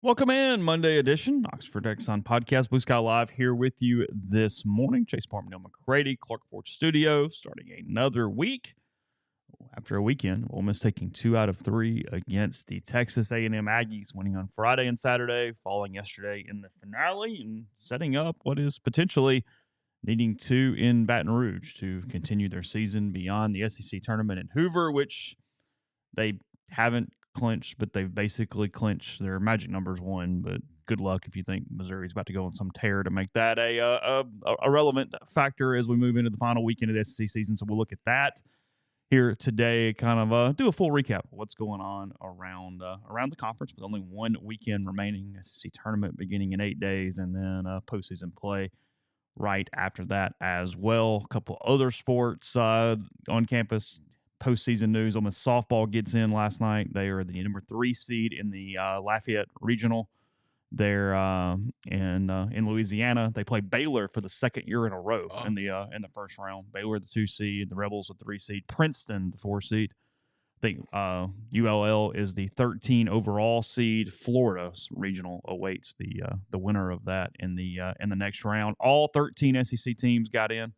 Welcome in, Monday edition, Oxford Exxon Podcast, BlueSky Live here with you this morning. Chase Parham, Neal, McCready, Clark Ford Studio, starting another week. After a weekend, Ole Miss taking 2 out of 3 against the Texas A&M Aggies, winning on Friday and Saturday, falling yesterday in the finale, and setting up what is potentially needing to in Baton Rouge to continue their season beyond the SEC Tournament in Hoover, which they haven't clinched, but they've basically clinched. Their magic numbers won, but good luck if you think Missouri's about to go on some tear to make that a relevant factor as we move into the final weekend of the SEC season. So we'll look at that here today, kind of do a full recap of what's going on around the conference with only one weekend remaining, SEC tournament beginning in 8 days, and then postseason play right after that as well. A couple other sports on campus. Postseason news: Ole Miss softball gets in last night. They are the number 3 seed in the Lafayette Regional. They're in Louisiana. They play Baylor for the second year in a row in the first round. Baylor, the 2 seed, the Rebels, the 3 seed, Princeton, the 4 seed. I think ULL is the 13 overall seed. Florida's regional awaits the winner of that in the next round. All 13 SEC teams got in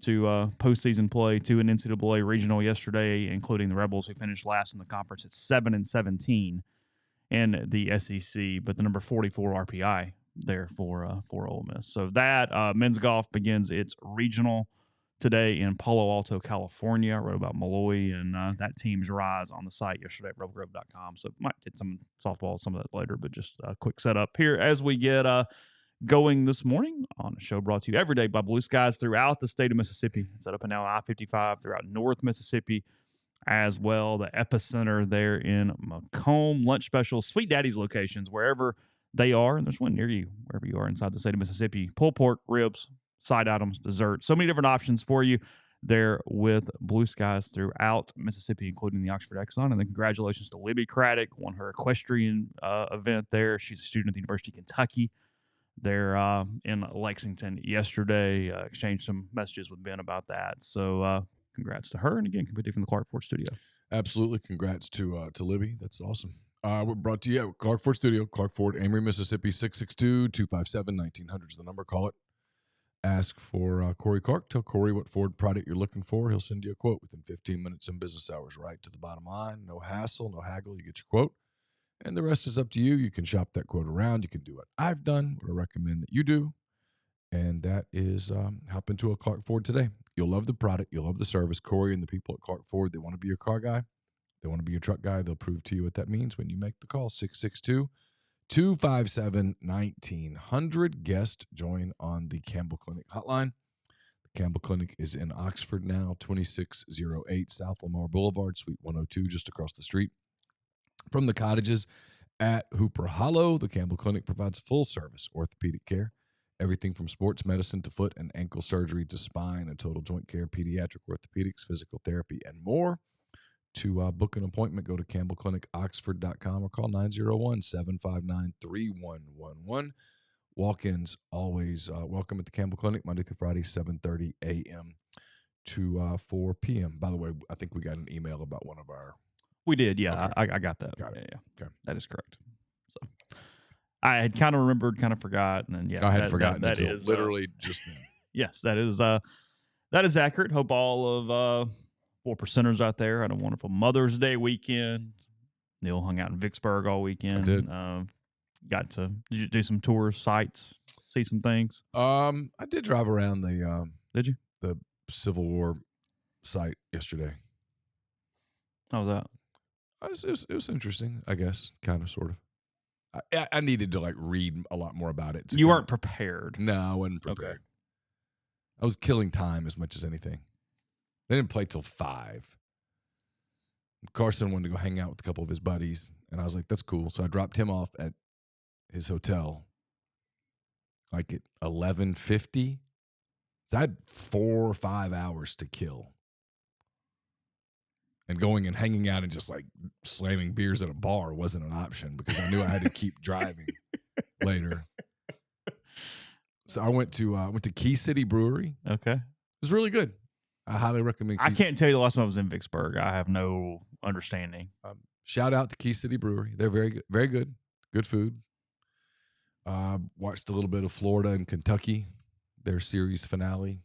to postseason play, to an NCAA regional yesterday, including the Rebels, who finished last in the conference at 7-17 in the SEC, but the number 44 RPI there for Ole Miss. So that men's golf begins its regional today in Palo Alto, California. I wrote about Malloy and that team's rise on the site yesterday at rebelgrove.com. So might get some softball, some of that later, but just a quick setup here as we get going this morning on a show brought to you every day by Blue Skies throughout the state of Mississippi. It's up and down I-55 throughout North Mississippi as well. The epicenter there in Macomb. Lunch specials, Sweet Daddy's locations, wherever they are. And there's one near you, wherever you are inside the state of Mississippi. Pulled pork, ribs, side items, dessert. So many different options for you there with Blue Skies throughout Mississippi, including the Oxford Exxon. And then congratulations to Libby Craddock, won her equestrian event there. She's a student at the University of Kentucky. They're in Lexington yesterday. Exchanged some messages with Ben about that. So congrats to her. And again, competing from the Clark Ford Studio. Absolutely. Congrats to Libby. That's awesome. We're brought to you at Clark Ford Studio, Clark Ford, Amory, Mississippi, 662-257-1900 is the number. Call it. Ask for Corey Clark. Tell Corey what Ford product you're looking for. He'll send you a quote within 15 minutes in business hours, right to the bottom line. No hassle, no haggle. You get your quote. And the rest is up to you. You can shop that quote around. You can do what I've done, what I recommend that you do. And that is hop into a Clark Ford today. You'll love the product. You'll love the service. Corey and the people at Clark Ford, they want to be your car guy. They want to be your truck guy. They'll prove to you what that means when you make the call. 662-257-1900. Guest join on the Campbell Clinic hotline. The Campbell Clinic is in Oxford now, 2608 South Lamar Boulevard, Suite 102, just across the street from the cottages at Hooper Hollow. The Campbell Clinic provides full-service orthopedic care, everything from sports medicine to foot and ankle surgery to spine and total joint care, pediatric orthopedics, physical therapy, and more. To book an appointment, go to campbellclinicoxford.com or call 901-759-3111. Walk-ins always welcome at the Campbell Clinic, Monday through Friday, 7:30 a.m. to 4 p.m. By the way, I think we got an email about one of our... We did, yeah. Okay. I got that. Got it. Yeah. Okay. That is correct. So I had kind of remembered, kind of forgot, and then I had forgotten that until is literally just then. Yes, that is accurate. Hope all of 4%ers out there had a wonderful Mother's Day weekend. Neal hung out in Vicksburg all weekend. I did. Did you do some tours, sites, see some things? I did drive around Did you? the Civil War site yesterday. How was that? It was interesting, I guess, kind of, sort of. I needed to read a lot more about it. You weren't prepared. No, I wasn't prepared. Okay. I was killing time as much as anything. They didn't play till 5. Carson wanted to go hang out with a couple of his buddies, and I was like, that's cool. So I dropped him off at his hotel at 11:50. So I had 4 or 5 hours to kill. And going and hanging out and just slamming beers at a bar wasn't an option because I knew I had to keep driving later. So I went to Key City Brewery. Okay. It was really good. I highly recommend. I can't tell you the last time I was in Vicksburg. I have no understanding. Shout out to Key City Brewery. They're very good. Very good. Good food. Watched a little bit of Florida and Kentucky, their series finale,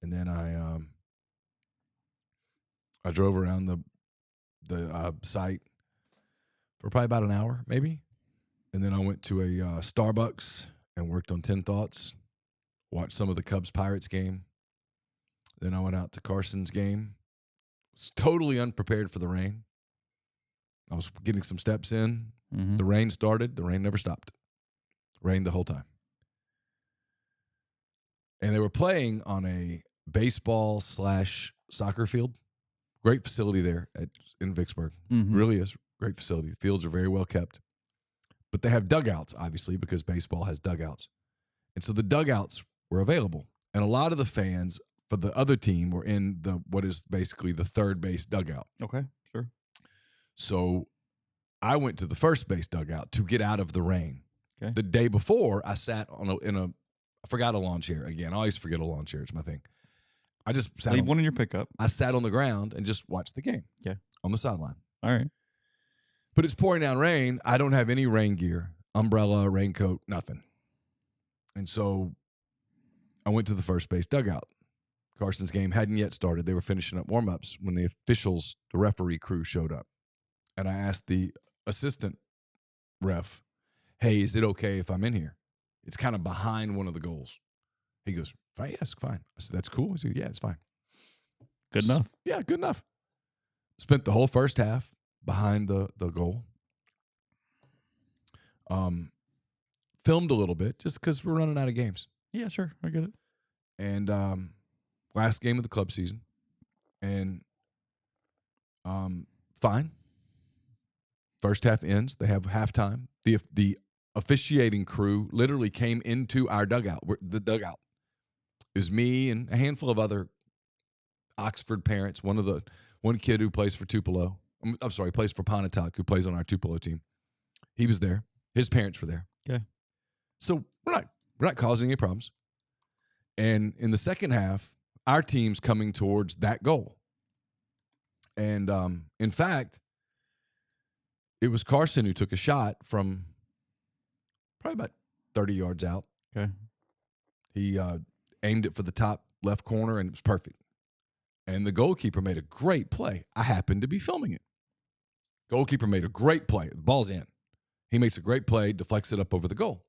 and then I drove around the site for probably about an hour, maybe, and then I went to a Starbucks and worked on 10 Thoughts. Watched some of the Cubs-Pirates game. Then I went out to Carson's game. Was totally unprepared for the rain. I was getting some steps in. Mm-hmm. The rain started. The rain never stopped. Rained the whole time. And they were playing on a baseball/soccer field. Great facility there in Vicksburg. Mm-hmm. Really is. Great facility. The fields are very well kept. But they have dugouts, obviously, because baseball has dugouts. And so the dugouts were available. And a lot of the fans for the other team were in what is basically the third base dugout. Okay, sure. So I went to the first base dugout to get out of the rain. Okay. The day before, I sat I forgot a lawn chair again. I always forget a lawn chair. It's my thing. I just sat Leave one in your pickup. I sat on the ground and just watched the game. Okay. On the sideline. All right. But it's pouring down rain. I don't have any rain gear, umbrella, raincoat, nothing. And so I went to the first base dugout. Carson's game hadn't yet started. They were finishing up warm-ups when the referee crew showed up. And I asked the assistant ref, hey, is it okay if I'm in here? It's kind of behind one of the goals. He goes, fine, yes, fine. I said, that's cool. He said, yeah, it's fine. Good enough. Yeah, good enough. Spent the whole first half behind the goal. Filmed a little bit just because we're running out of games. Yeah, sure. I get it. And last game of the club season. And fine. First half ends. They have halftime. The officiating crew literally came into our dugout. The dugout. It was me and a handful of other Oxford parents. One kid who plays for Tupelo. I'm sorry, plays for Pontotoc, who plays on our Tupelo team. He was there. His parents were there. Okay. So we're not causing any problems. And in the second half, our team's coming towards that goal. And in fact, it was Carson who took a shot from probably about 30 yards out. Okay. He aimed it for the top left corner, and it was perfect. And the goalkeeper made a great play. I happened to be filming it. Goalkeeper made a great play. The ball's in. He makes a great play, deflects it up over the goal.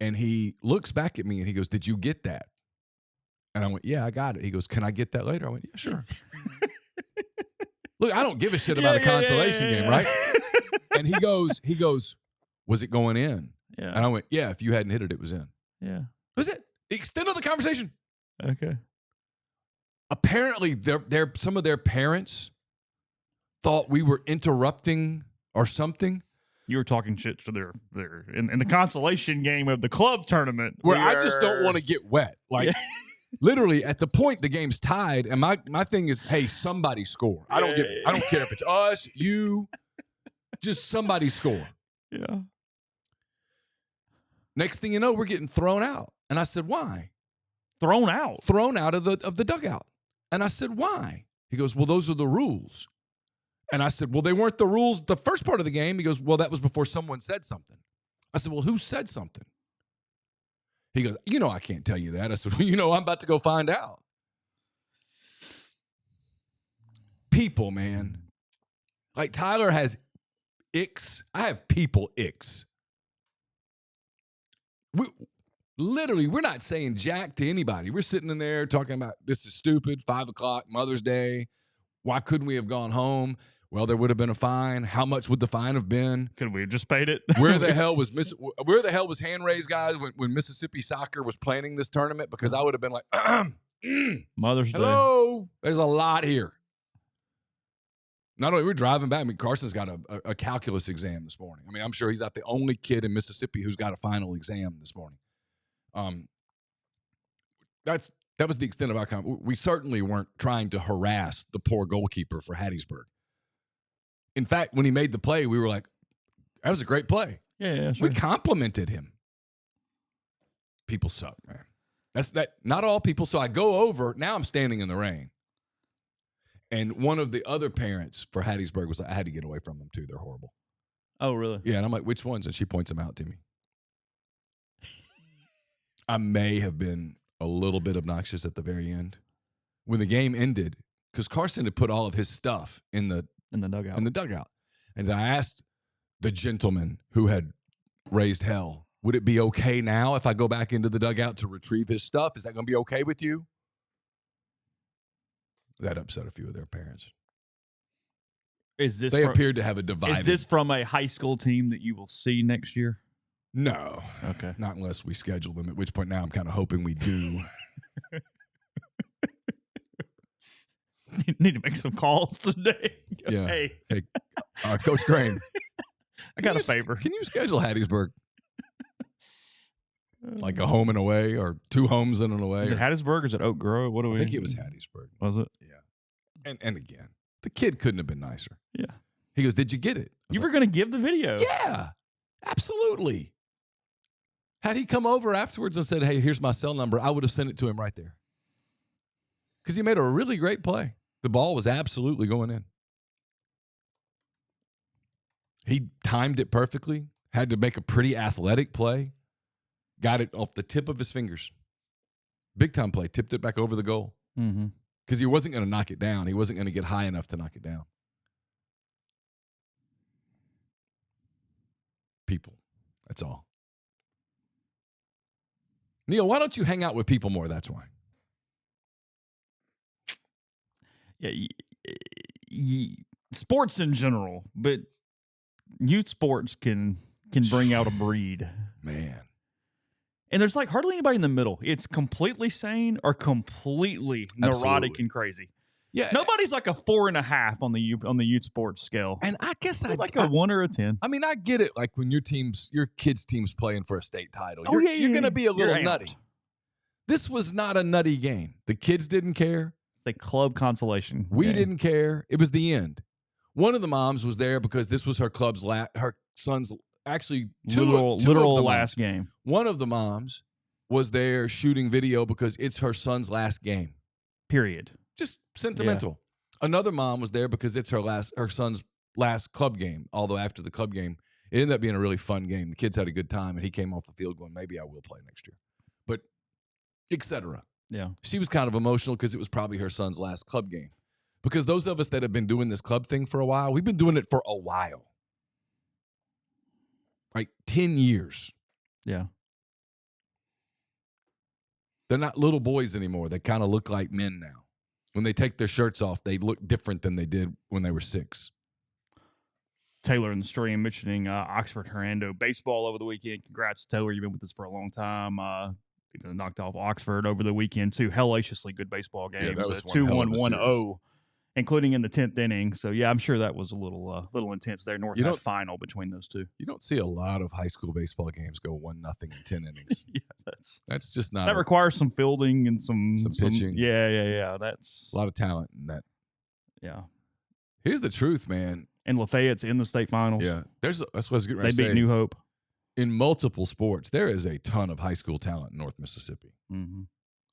And he looks back at me, and he goes, did you get that? And I went, yeah, I got it. He goes, can I get that later? I went, yeah, sure. Look, I don't give a shit about a consolation game, right? And he goes, was it going in? Yeah. And I went, yeah, if you hadn't hit it, it was in. Yeah. Was it? The extent of the conversation. Okay. Apparently, some of their parents thought we were interrupting or something. You were talking shit to their in the consolation game of the club tournament. Where I just don't want to get wet. Like, literally, at the point the game's tied, and my thing is, hey, somebody score. I don't care if it's us, you, just somebody score. Yeah. Next thing you know, we're getting thrown out. And I said, why? Thrown out? Thrown out of the dugout. And I said, why? He goes, well, those are the rules. And I said, well, they weren't the rules the first part of the game. He goes, well, that was before someone said something. I said, well, who said something? He goes, I can't tell you that. I said, well, I'm about to go find out. People, man. Like Tyler has icks. I have people icks. We're not saying jack to anybody. We're sitting in there talking about this is stupid, 5 o'clock, Mother's Day. Why couldn't we have gone home? Well, there would have been a fine. How much would the fine have been? Could we have just paid it? Where the hell was hand raised, guys, when Mississippi soccer was planning this tournament? Because I would have been like, Mother's Day. Hello. There's a lot here. Not only we're driving back. I mean, Carson's got a calculus exam this morning. I mean, I'm sure he's not the only kid in Mississippi who's got a final exam this morning. That was the extent of our comment. We certainly weren't trying to harass the poor goalkeeper for Hattiesburg. In fact, when he made the play, we were like, that was a great play. Yeah, sure. We complimented him. People suck, man. Not all people. So I go over. Now I'm standing in the rain. And one of the other parents for Hattiesburg was like, I had to get away from them too. They're horrible. Oh, really? Yeah, and I'm like, which ones? And she points them out to me. I may have been a little bit obnoxious at the very end when the game ended because Carson had put all of his stuff in the dugout. And I asked the gentleman who had raised hell, would it be okay now if I go back into the dugout to retrieve his stuff? Is that going to be okay with you? That upset a few of their parents. They appeared to have a divided. Is this from a high school team that you will see next year? No. Okay. Not unless we schedule them, at which point now I'm kind of hoping we do. Need to make some calls today. Yeah. Hey, Coach Crane. I got a favor. Can you schedule Hattiesburg? Like a home and away or two homes and an away? Is it Hattiesburg or is it Oak Grove? What do we? I think it was Hattiesburg. Was it? Yeah. And again, the kid couldn't have been nicer. Yeah. He goes, "Did you get it?" You were going to give the video. Yeah, absolutely. Had he come over afterwards and said, "Hey, here's my cell number," I would have sent it to him right there. Because he made a really great play. The ball was absolutely going in. He timed it perfectly, had to make a pretty athletic play, got it off the tip of his fingers. Big time play, tipped it back over the goal. Because he wasn't going to knock it down. He wasn't going to get high enough to knock it down. People, that's all. Neal, why don't you hang out with people more? That's why. Yeah, sports in general, but youth sports can bring out a breed. Man. And there's like hardly anybody in the middle. It's completely sane or completely neurotic and crazy. Yeah, nobody's like a 4.5 on the youth sports scale. And I guess I like a 1 or a 10. I mean, I get it. Like when your kids' team's playing for a state title, you're going to be a little nutty. This was not a nutty game. The kids didn't care. It's a club consolation. We didn't care. It was the end. One of the moms was there because this was her club's her son's actually literal last game. One of the moms was there shooting video because it's her son's last game. Period. Just sentimental. Yeah. Another mom was there because it's her son's last club game. Although after the club game, it ended up being a really fun game. The kids had a good time, and he came off the field going, "Maybe I will play next year," but etc. Yeah, she was kind of emotional because it was probably her son's last club game. Because those of us that have been doing this club thing for a while, we've been doing it for a while, like 10 years. Yeah. They're not little boys anymore. They kind of look like men now. When they take their shirts off, they look different than they did when they were 6. Taylor in the stream mentioning Oxford Hernando baseball over the weekend. Congrats, Taylor. You've been with us for a long time. Knocked off Oxford over the weekend, too. Hellaciously good baseball games. Yeah, that was 2-1-1-0, including in the 10th inning. So, yeah, I'm sure that was a little intense there. North had final between those two. You don't see a lot of high school baseball games go 1-0 in 10 innings. Yeah, that's just not. That requires some fielding and some pitching. Yeah. That's a lot of talent in that. Yeah. Here's the truth, man. And Lafayette's in the state finals. Yeah, that's what I was getting ready to say. They beat New Hope. In multiple sports, there is a ton of high school talent in North Mississippi. Mm-hmm.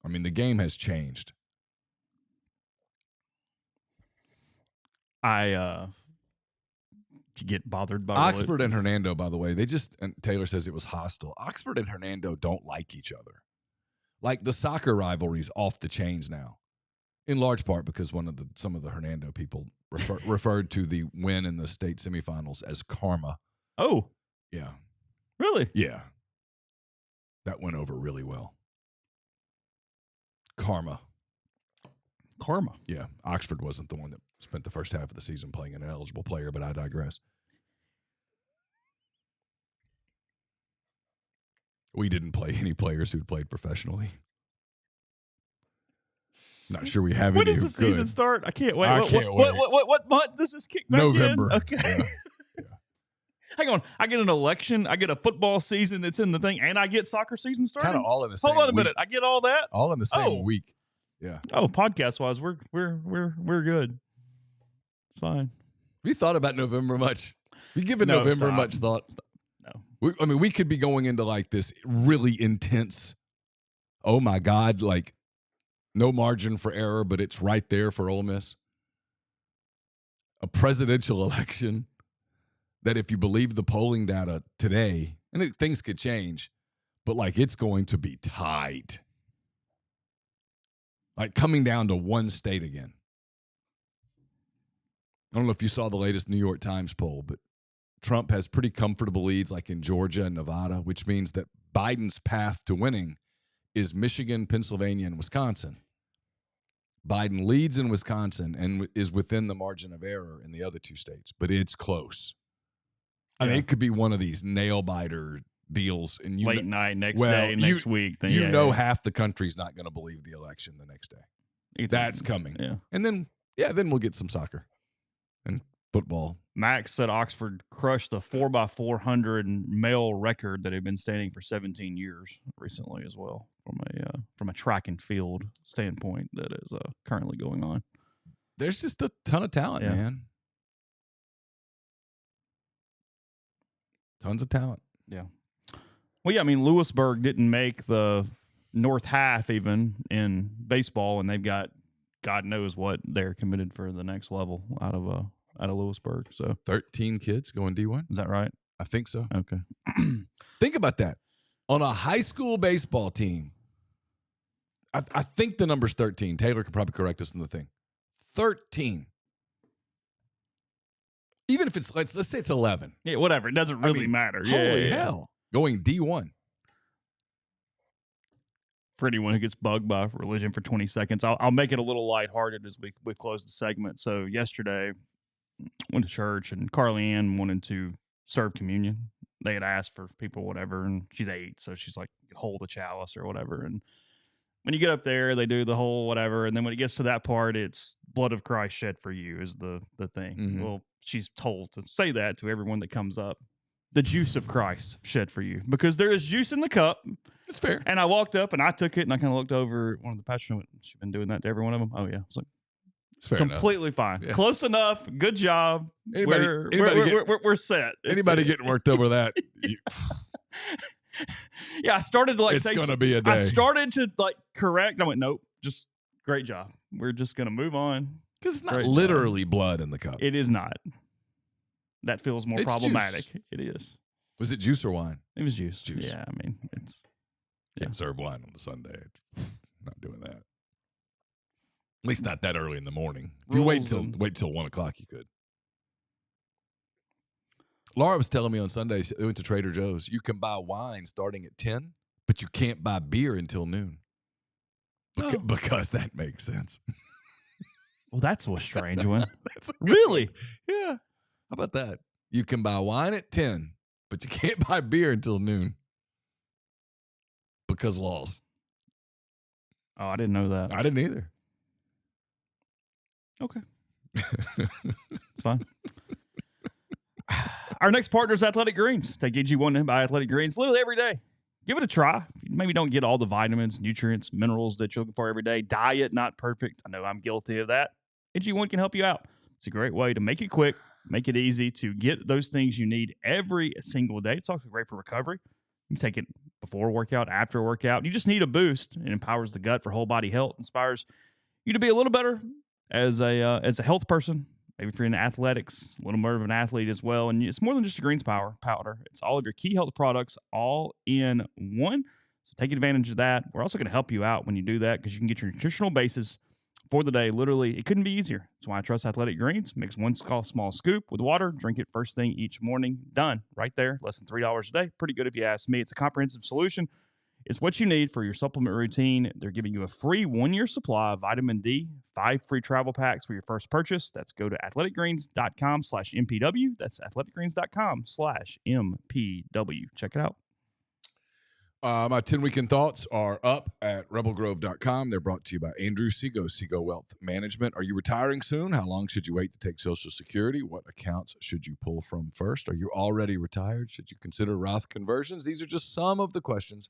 I mean, the game has changed. You get bothered by Oxford and Hernando, by the way. And Taylor says it was hostile. Oxford and Hernando don't like each other. Like the soccer rivalry's off the chains now, in large part because some of the Hernando people referred to the win in the state semifinals as karma. Oh, yeah. Really? Yeah. That went over really well. Karma. Yeah. Oxford wasn't the one that spent the first half of the season playing an ineligible player, but I digress. We didn't play any players who'd played professionally. Not sure we have any. When does the season start? I can't wait. I can't wait. What month does this kick back November. in? Okay. Yeah. Hang on. I get an election. I get a football season that's in the thing, and I get soccer season starting. Kind of all in the same week. Hold on a minute. I get all that? All in the same week. Yeah. Oh, podcast-wise, we're good. It's fine. Have you thought about November much? Have you given No, November stop. much thought? No. We could be going into like this really intense, oh my God, like no margin for error, but it's right there for Ole Miss. A presidential election that if you believe the polling data today, and things could change, but like it's going to be tight. Like coming down to one state again. I don't know if you saw the latest New York Times poll, but Trump has pretty comfortable leads like in Georgia and Nevada, which means that Biden's path to winning is Michigan, Pennsylvania, and Wisconsin. Biden leads in Wisconsin and is within the margin of error in the other two states, but it's close. I mean, it could be one of these nail-biter deals. And late night, next day, next week. Then, half the country's not going to believe the election the next day. That's coming. Yeah. And then we'll get some soccer and football. Max said Oxford crushed the 4x400 male record that had been standing for 17 years recently as well, from a track and field standpoint that is currently going on. There's just a ton of talent, man. Tons of talent. Yeah. Well, yeah, I mean, Lewisburg didn't make the North half even in baseball, and they've got God knows what they're committed for the next level out of Lewisburg. So 13 kids going D1. Is that right? I think so. Okay. Think about that. On a high school baseball team, I think the number's 13. Taylor can probably correct us in the thing. 13. Even if it's, let's say it's 11. Yeah, whatever. It doesn't really matter. Holy hell. Going D1. For anyone who gets bugged by religion for 20 seconds, I'll make it a little lighthearted as we close the segment. So yesterday, went to church, and Carly Ann wanted to serve communion. They had asked for people, whatever, and she's 8, so she's like, hold the chalice or whatever. And when you get up there, they do the whole whatever, and then when it gets to that part, it's blood of Christ shed for you is the thing. Mm-hmm. Well, she's told to say that to everyone that comes up. The juice of Christ shed for you, because there is juice in the cup. It's fair. And I walked up and I took it, and I kind of looked over at one of the pastors. She's been doing that to every one of them. Oh yeah, it's like it's fair completely enough. fine, Yeah. Close enough. Good job. We're set. Anybody getting worked over that? Yeah, I started to it's going to be a day. I started to correct. I went, nope, just great job. We're just going to move on. Because it's not literally blood in the cup. It is not. That feels more problematic. Juice. It is. Was it juice or wine? It was juice. Juice. Yeah, I mean, it's... Can't serve wine on a Sunday. Not doing that. At least not that early in the morning. If you wait till 1 o'clock, you could. Laura was telling me on Sunday, they went to Trader Joe's. You can buy wine starting at 10, but you can't buy beer until noon. Because that makes sense. Well, that's a strange one. Really? Yeah. How about that? You can buy wine at 10, but you can't buy beer until noon. Because laws. Oh, I didn't know that. I didn't either. Okay. It's fine. Our next partner is Athletic Greens. Take AG1 and buy Athletic Greens literally every day. Give it a try. Maybe don't get all the vitamins, nutrients, minerals that you're looking for every day. Diet, not perfect. I know I'm guilty of that. AG1 can help you out. It's a great way to make it quick, make it easy to get those things you need every single day. It's also great for recovery. You can take it before workout, after workout. You just need a boost. It empowers the gut for whole body health, inspires you to be a little better as a health person. Maybe if you're into athletics, a little more of an athlete as well. And it's more than just a greens powder. It's all of your key health products all in one. So take advantage of that. We're also going to help you out when you do that, because you can get your nutritional basis for the day. Literally, it couldn't be easier. That's why I trust Athletic Greens. Mix one small scoop with water. Drink it first thing each morning. Done. Right there. Less than $3 a day. Pretty good if you ask me. It's a comprehensive solution. It's what you need for your supplement routine. They're giving you a free 1-year supply of vitamin D, 5 free travel packs for your first purchase. That's go to athleticgreens.com/MPW. That's athleticgreens.com/MPW. Check it out. My 10 weekend thoughts are up at rebelgrove.com. They're brought to you by Andrew Seago, Seago Wealth Management. Are you retiring soon? How long should you wait to take Social Security? What accounts should you pull from first? Are you already retired? Should you consider Roth conversions? These are just some of the questions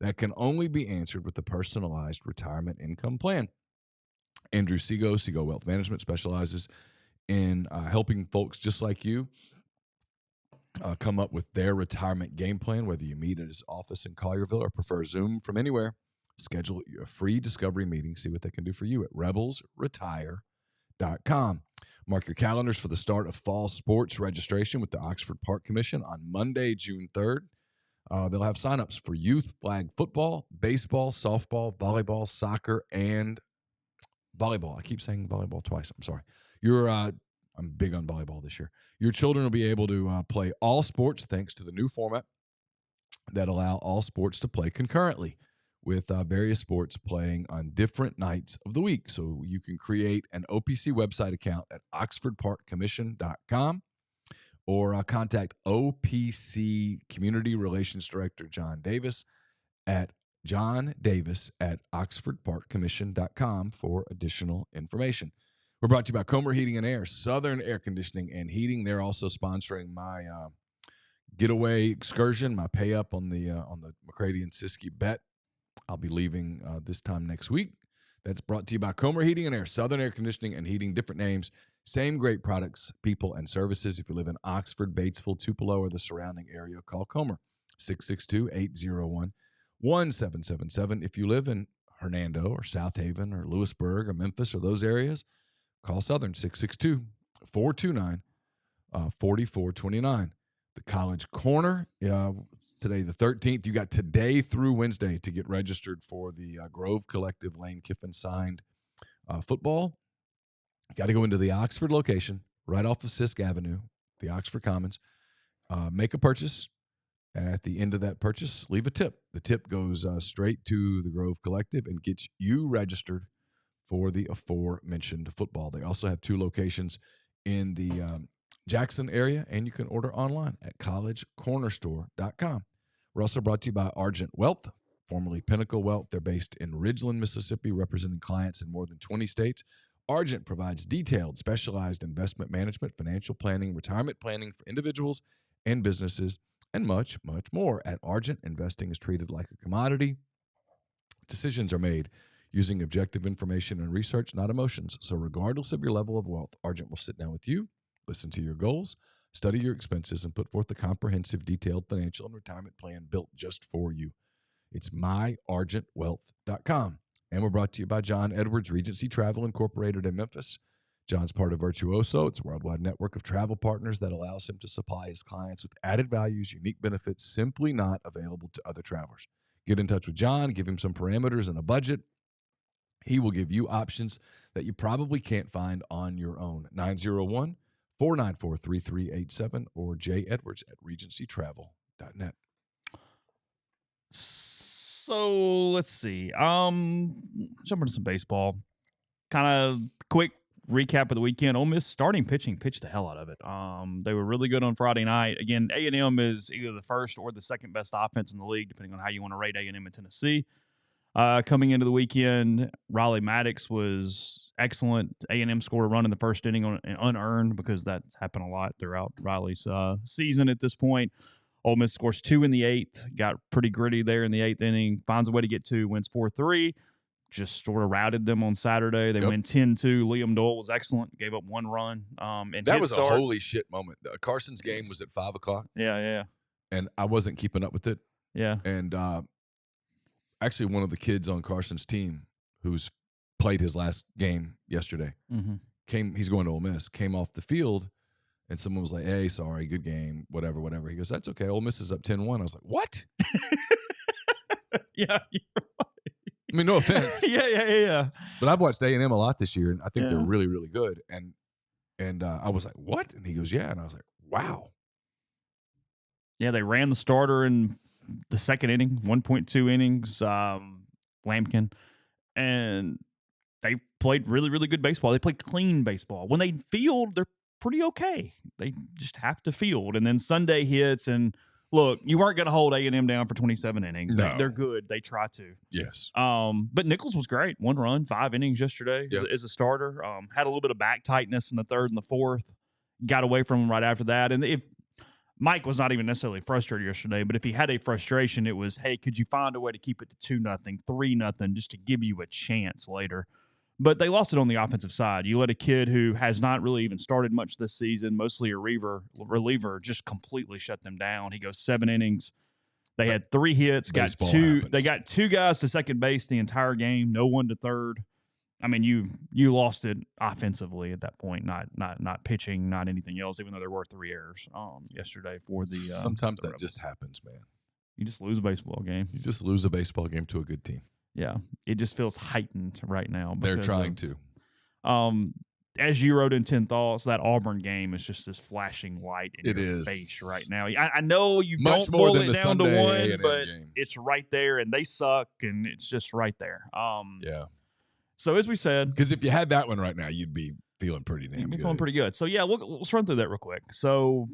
that can only be answered with the personalized retirement income plan. Andrew Seago, Seago Wealth Management, specializes in helping folks just like you come up with their retirement game plan, whether you meet at his office in Collierville or prefer Zoom from anywhere. Schedule a free discovery meeting. See what they can do for you at rebelsretire.com. Mark your calendars for the start of fall sports registration with the Oxford Park Commission on Monday, June 3rd. They'll have signups for youth flag football, baseball, softball, volleyball, soccer, and volleyball. I keep saying volleyball twice. I'm sorry. I'm big on volleyball this year. Your children will be able to play all sports thanks to the new format that allow all sports to play concurrently, with various sports playing on different nights of the week. So you can create an OPC website account at oxfordparkcommission.com or contact OPC Community Relations Director John Davis at oxfordparkcommission.com for additional information. We're brought to you by Comer Heating and Air, Southern Air Conditioning and Heating. They're also sponsoring my getaway excursion, my pay up on the McCready and Siskey bet. I'll be leaving this time next week. That's brought to you by Comer Heating and Air, Southern Air Conditioning and Heating. Different names, same great products, people, and services. If you live in Oxford, Batesville, Tupelo, or the surrounding area, call Comer, 662-801-1777. If you live in Hernando or South Haven or Lewisburg or Memphis or those areas, call Southern, 662-429-4429. The College Corner, today the 13th. You got today through Wednesday to get registered for the Grove Collective Lane Kiffin signed football. You got to go into the Oxford location right off of Sisk Avenue, the Oxford Commons. Make a purchase. At the end of that purchase, leave a tip. The tip goes straight to the Grove Collective and gets you registered for the aforementioned football. They also have 2 locations in the Jackson area, and you can order online at collegecornerstore.com. We're also brought to you by Argent Wealth, formerly Pinnacle Wealth. They're based in Ridgeland, Mississippi, representing clients in more than 20 states. Argent provides detailed, specialized investment management, financial planning, retirement planning for individuals and businesses, and much, much more. At Argent, investing is treated like a commodity. Decisions are made using objective information and research, not emotions. So regardless of your level of wealth, Argent will sit down with you, listen to your goals, study your expenses, and put forth a comprehensive, detailed financial and retirement plan built just for you. It's myargentwealth.com. And we're brought to you by John Edwards, Regency Travel Incorporated in Memphis. John's part of Virtuoso. It's a worldwide network of travel partners that allows him to supply his clients with added values, unique benefits simply not available to other travelers. Get in touch with John, give him some parameters and a budget. He will give you options that you probably can't find on your own. 901-494-3387 or jedwards@regencytravel.net. So let's see. Jump into some baseball. Kind of quick recap of the weekend. Ole Miss starting pitching pitched the hell out of it. They were really good on Friday night. Again, A&M is either the first or the second best offense in the league, depending on how you want to rate A&M in Tennessee. Coming into the weekend, Riley Maddox was excellent. A&M scored a run in the first inning unearned, because that's happened a lot throughout Riley's season at this point. Ole Miss scores 2 in the 8th, got pretty gritty there in the 8th inning, finds a way to get 2, wins 4-3. Just sort of routed them on Saturday. They win 10-2. Liam Doyle was excellent, gave up 1 run. And that was a holy shit moment. Carson's game was at 5 o'clock. Yeah. And I wasn't keeping up with it. Yeah. And actually, one of the kids on Carson's team who's played his last game yesterday, he's going to Ole Miss, came off the field, and someone was like, "Hey, sorry, good game, whatever." He goes, "That's okay. Ole Miss is up 10-1. I was like, "What?" Yeah. I mean, no offense. Yeah. But I've watched A&M a lot this year, and I think they're really, really good. And I was like, "What?" And he goes, "Yeah." And I was like, "Wow." Yeah, they ran the starter in the second inning, 1.2 innings, Lampkin, and they played really, really good baseball. They played clean baseball. When they field, they're pretty okay. They just have to field. And then Sunday hits, and look, you weren't going to hold A&M down for 27 innings. No. They're good. They try to. Yes. But Nichols was great. 1 run, 5 innings yesterday as a starter. Had a little bit of back tightness in the 3rd and the 4th. Got away from him right after that. And Mike was not even necessarily frustrated yesterday, but if he had a frustration, it was, hey, could you find a way to keep it to 2-0, 3-0, just to give you a chance later? But they lost it on the offensive side. You let a kid who has not really even started much this season, mostly a reliever, just completely shut them down. He goes 7 innings. They had 3 hits, got 2. Happens. They got 2 guys to second base the entire game, no one to third. I mean, you lost it offensively at that point, not pitching, not anything else, even though there were 3 errors yesterday for the sometimes that just happens, man. You just lose a baseball game. You just lose a baseball game to a good team. Yeah, it just feels heightened right now. They're trying to. As you wrote in 10 Thoughts, that Auburn game is just this flashing light in It your is. face right now. I know you Much don't more boil than it the down Sunday to one, A&M but game. it's right there, and they suck, and it's just right there. Yeah. So as we said, Because if you had that one right now, you'd be feeling pretty damn you'd be good. feeling pretty good. So yeah, let's run through that real quick. So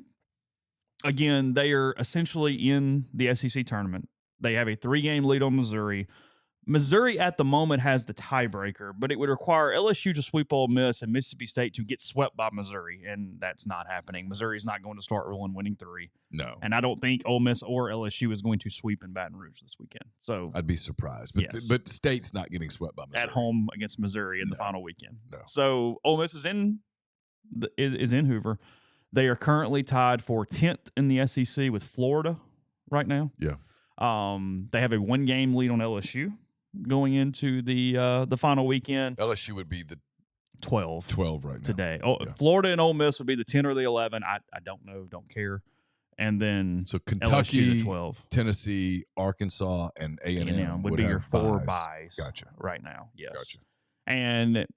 again, they are essentially in the SEC tournament. They have a 3-game lead on Missouri. Missouri at the moment has the tiebreaker, but it would require LSU to sweep Ole Miss and Mississippi State to get swept by Missouri, and that's not happening. Missouri's not going to start rolling winning 3. No. And I don't think Ole Miss or LSU is going to sweep in Baton Rouge this weekend. So I'd be surprised. But, Yes. but State's not getting swept by Missouri. at home against Missouri in the final weekend. No. So Ole Miss is in Hoover. They are currently tied for 10th in the SEC with Florida right now. Yeah. They have a 1-game lead on LSU going into the final weekend. LSU would be the 12 right now. today. Yeah. Florida and Ole Miss would be the 10 or the 11. I don't know, don't care. And then So LSU Kentucky, the 12. Tennessee, Arkansas, and A&M would be your have 4 buys. buys Gotcha. right now. Yes. Gotcha. And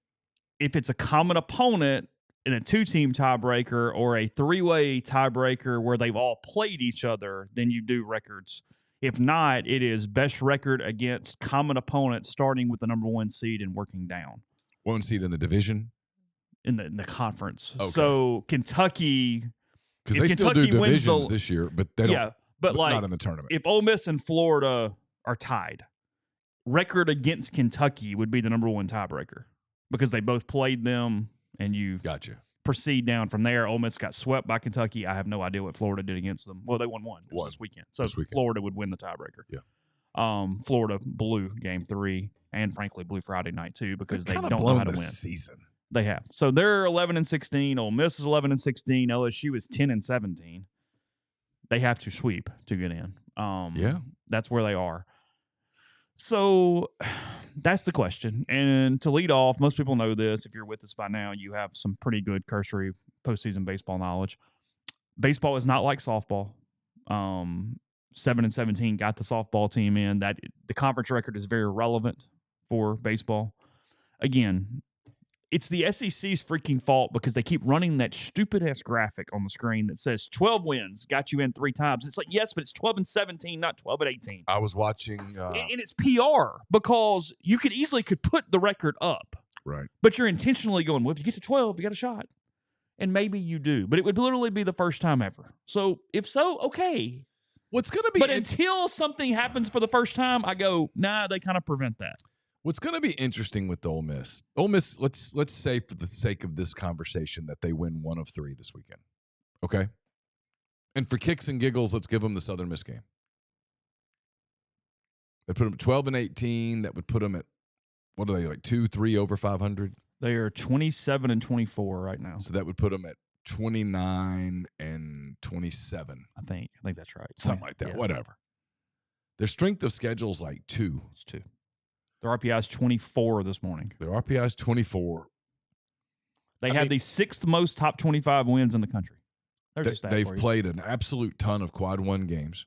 if it's a common opponent in a 2-team tiebreaker or a 3-way tiebreaker where they've all played each other, then you do records. If not, it is best record against common opponents, starting with the number 1 seed and working down. 1 seed in the division? In the conference. Okay. So Kentucky, Because if they still do Kentucky wins divisions this year, but they don't. but like not in the tournament. if Ole Miss and Florida are tied, record against Kentucky would be the number 1 tiebreaker because they both played them, and you Gotcha. proceed down from there. Ole Miss got swept by Kentucky. I have no idea what Florida did against them. Well, they won this weekend. So Florida would win the tiebreaker. Yeah. Florida blew game 3 and frankly blew Friday night too because they don't know how to win. Season. They have. So they're 11-16. Ole Miss is 11-16. LSU is 10-17. They have to sweep to get in. Yeah. That's where they are. So that's the question. And to lead off, most people know this. If you're with us by now, you have some pretty good cursory postseason baseball knowledge. Baseball is not like softball. 7-17 got the softball team in. That the conference record is very relevant for baseball. Again, it's the SEC's freaking fault because they keep running that stupid-ass graphic on the screen that says 12 wins, got you in 3 times. It's like, yes, but it's 12-17, not 12-18. I was watching. And it's PR because you could put the record up. Right. But you're intentionally going, well, if you get to 12, you got a shot. And maybe you do. But it would literally be the first time ever. So if so, okay. What's going to be... But until something happens for the first time, I go, nah, they kind of prevent that. What's going to be interesting with Ole Miss, let's say for the sake of this conversation that they win 1 of 3 this weekend. Okay? And for kicks and giggles, let's give them the Southern Miss game. They put them at 12-18. That would put them at, what are they, like 2-3 over 500? They are 27-24 right now. So that would put them at 29-27. I think that's right. Something like that. Yeah. Whatever. Their strength of schedule is like 2. It's 2. Their RPI is 24 this morning. Their RPI is 24. They have the 6th most top 25 wins in the country. They've played an absolute ton of quad 1 games.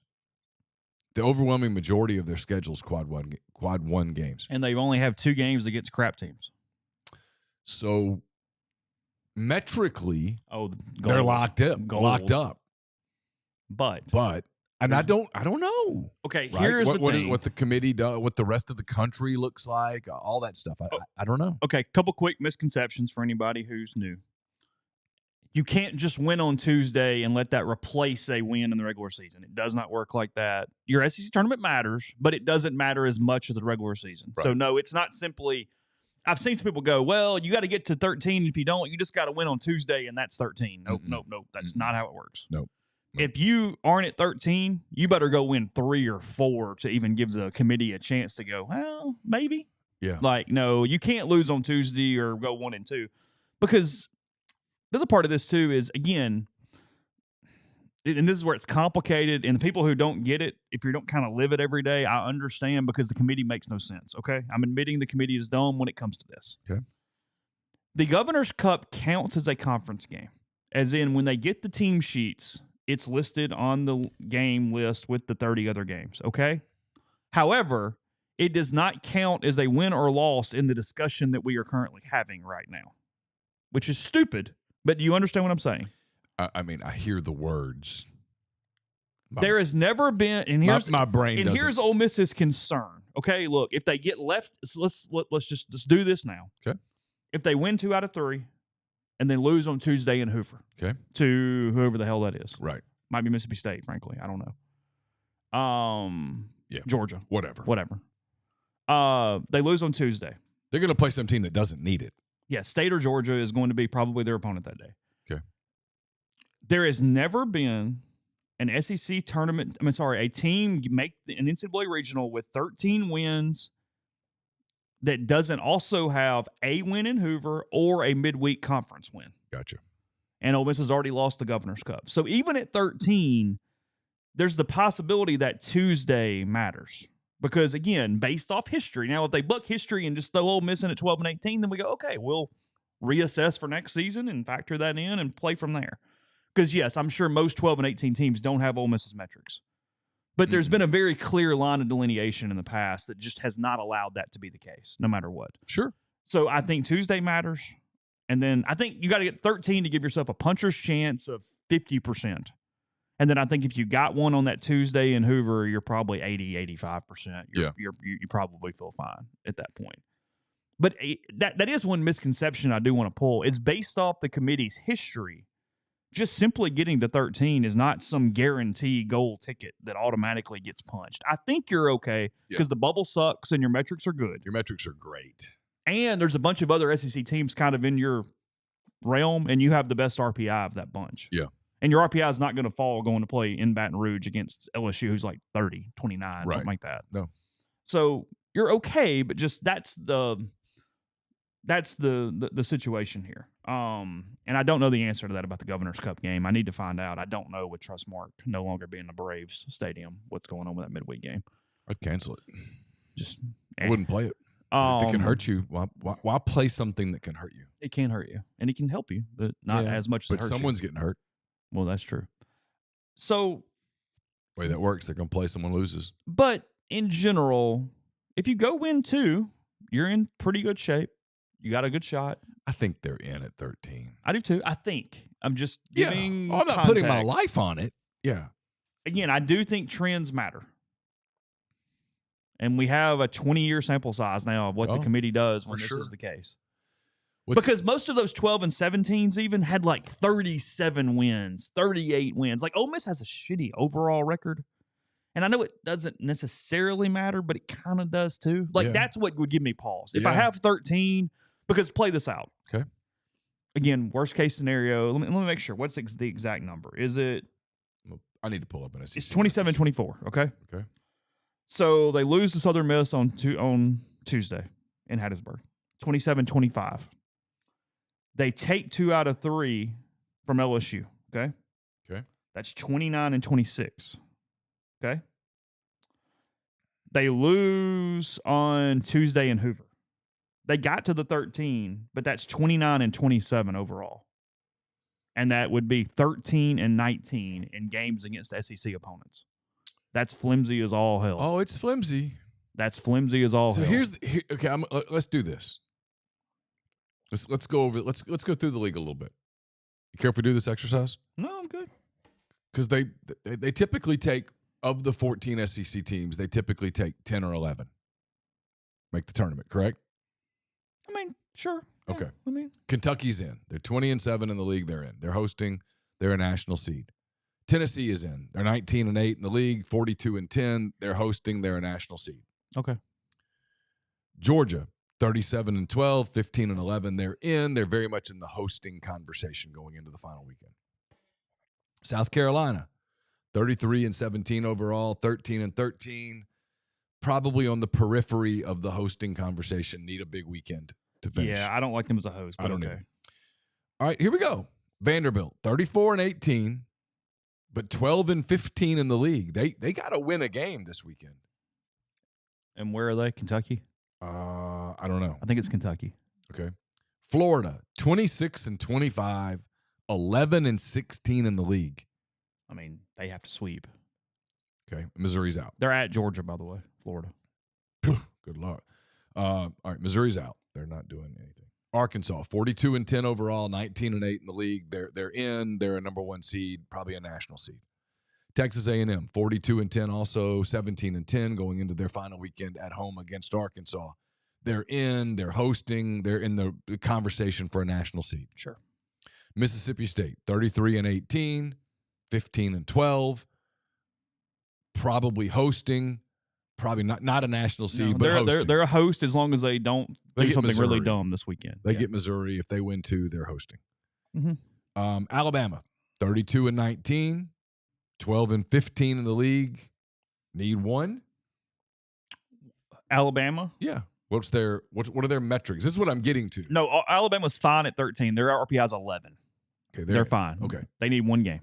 The overwhelming majority of their schedule is quad one games. And they only have 2 games against crap teams. So metrically, they're locked up. But and I don't know. Okay, right? here's the thing. What the committee does, what the rest of the country looks like, all that stuff. I don't know. Okay, couple quick misconceptions for anybody who's new. You can't just win on Tuesday and let that replace a win in the regular season. It does not work like that. Your SEC tournament matters, but it doesn't matter as much as the regular season. Right. So, no, it's not simply – I've seen some people go, well, you got to get to 13. If you don't, you just got to win on Tuesday, and that's 13. Nope. That's not how it works. Nope. If you aren't at 13, you better go win 3 or 4 to even give the committee a chance to go, well, maybe. Yeah. Like, no, you can't lose on Tuesday or go 1-2 because – the other part of this, too, is, again, and this is where it's complicated, and the people who don't get it, if you don't kind of live it every day, I understand because the committee makes no sense, okay? I'm admitting the committee is dumb when it comes to this. Okay. The Governor's Cup counts as a conference game, as in when they get the team sheets, it's listed on the game list with the 30 other games, okay? However, it does not count as a win or loss in the discussion that we are currently having right now, which is stupid. But do you understand what I'm saying? I mean, I hear the words. There has never been, and here's my brain. And here's Ole Miss's concern. Okay, look, if they get left, let's just do this now. Okay. If they win 2 out of 3, and then lose on Tuesday in Hoover, okay, to whoever the hell that is, right? Might be Mississippi State, frankly, I don't know. Yeah, Georgia, whatever. They lose on Tuesday. They're going to play some team that doesn't need it. Yeah, State or Georgia is going to be probably their opponent that day. Okay. There has never been an SEC tournament. A team make an NCAA regional with 13 wins that doesn't also have a win in Hoover or a midweek conference win. Gotcha. And Ole Miss has already lost the Governor's Cup. So even at 13, there's the possibility that Tuesday matters. Because, again, based off history. Now, if they buck history and just throw Ole Miss in at 12 and 18, then we go, okay, we'll reassess for next season and factor that in and play from there. Because, yes, I'm sure most 12 and 18 teams don't have Ole Miss's metrics. But there's been a very clear line of delineation in the past that just has not allowed that to be the case, no matter what. Sure. So I think Tuesday matters. And then I think you got to get 13 to give yourself a puncher's chance of 50%. And then I think if you got one on that Tuesday in Hoover, you're probably 80, 85%. You probably feel fine at that point. But that is one misconception I do want to pull. It's based off the committee's history. Just simply getting to 13 is not some guarantee goal ticket that automatically gets punched. I think you're okay because the bubble sucks and your metrics are good. Your metrics are great. And there's a bunch of other SEC teams kind of in your realm, and you have the best RPI of that bunch. Yeah. And your RPI is not going to fall going to play in Baton Rouge against LSU, who's like 30, 29, something like that. No. So you're okay, but just that's the situation here. And I don't know the answer to that about the Governor's Cup game. I need to find out. I don't know with Trustmark no longer being the Braves Stadium what's going on with that midweek game. I'd cancel it. Just I wouldn't play it. If it can hurt you, why play something that can hurt you? It can hurt you, and it can help you, but not as much as it hurts someone's getting hurt. Well, that's true. So the way that works, they're going to play someone loses. But in general, if you go win 2, you're in pretty good shape. You got a good shot. I think they're in at 13. I do too. I think. I'm just giving I'm not putting my life on it. Yeah. Again, I do think trends matter. And we have a 20-year sample size now of what the committee does when this is the case. Because most of those 12 and 17s even had like 37 wins, 38 wins. Like Ole Miss has a shitty overall record. And I know it doesn't necessarily matter, but it kind of does too. Like that's what would give me pause. If I have 13, because play this out. Okay. Again, worst case scenario. Let me make sure. What's the exact number? Is it? I need to pull up an SEC. It's 27-24. Okay. Okay. So they lose to Southern Miss on Tuesday in Hattiesburg. 27-25. They take 2 out of 3 from LSU. Okay. Okay. That's 29-26. Okay. They lose on Tuesday in Hoover. They got to the 13, but that's 29-27 overall. And that would be 13-19 in games against SEC opponents. That's flimsy as all hell. Oh, it's flimsy. That's flimsy as all hell. So okay. Let's do this. Let's go over. Let's go through the league a little bit. You care if we do this exercise? No, I'm good. Because they typically take, of the 14 SEC teams, they typically take 10 or 11. Make the tournament, correct? I mean, sure. Okay. Yeah, Kentucky's in. They're 20-7 in the league they're in. They're hosting. They're a national seed. Tennessee is in. They're 19-8 in the league, 42-10. They're hosting. They're a national seed. Okay. Georgia, 37-12, 15-11. They're in. They're very much in the hosting conversation going into the final weekend. South Carolina, 33-17 overall, 13-13. Probably on the periphery of the hosting conversation. Need a big weekend to finish. Yeah, I don't like them as a host, but I don't know. All right, here we go. Vanderbilt, 34-18, but 12-15 in the league. They got to win a game this weekend. And where are they? Kentucky? I don't know. I think it's Kentucky. Okay. Florida, 26-25, 11-16 in the league. I mean, they have to sweep. Okay. Missouri's out. They're at Georgia, by the way, Florida. Good luck. All right. Missouri's out. They're not doing anything. Arkansas, 42-10 overall, 19-8 in the league. They're in. They're a number 1 seed, probably a national seed. Texas A&M, 42-10, also 17-10, going into their final weekend at home against Arkansas. They're in. They're hosting. They're in the conversation for a national seed. Sure. Mississippi State, 33-18, 15-12, probably hosting. Probably not a national seed, but hosting. They're a host as long as they don't do something really dumb this weekend. They get Missouri. If they win 2, they're hosting. Mm-hmm. Alabama, 32-19, 12-15 in the league. Need 1. Alabama? Yeah. What are their metrics? This is what I'm getting to. No, Alabama's fine at 13. Their RPI is 11. Okay, they're fine. Okay. They need 1 game.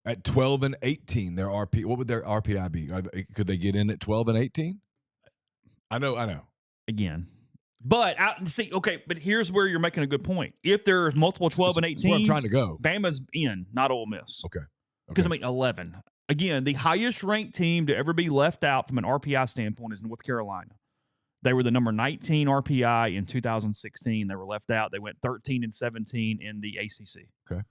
At 12-18, their what would their RPI be? Could they get in at 12-18? I know. Again. But but here's where you're making a good point. If there's multiple 12 and 18, that's where I'm trying to go. Bama's in, not Ole Miss. Okay. Because 11. Again, the highest ranked team to ever be left out from an RPI standpoint is North Carolina. They were the number 19 RPI in 2016. They were left out. They went 13-17 in the ACC. Okay.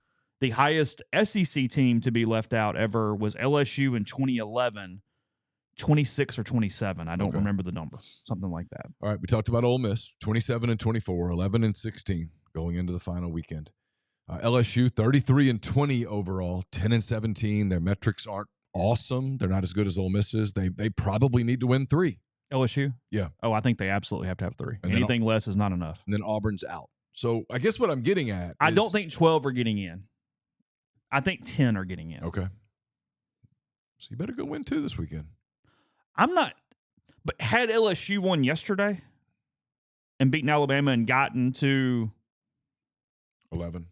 The highest SEC team to be left out ever was LSU in 2011, 26 or 27. I don't remember the number. Something like that. All right, we talked about Ole Miss, 27-24, 11-16 going into the final weekend. LSU, 33-20 overall, 10-17. Their metrics aren't awesome. They're not as good as Ole Miss's. They probably need to win 3. LSU? Yeah. Oh, I think they absolutely have to have 3. And anything less is not enough. And then Auburn's out. So I guess what I'm getting at I don't think 12 are getting in. I think 10 are getting in. Okay. So you better go win 2 this weekend. I'm not. But had LSU won yesterday and beaten Alabama and gotten to 11,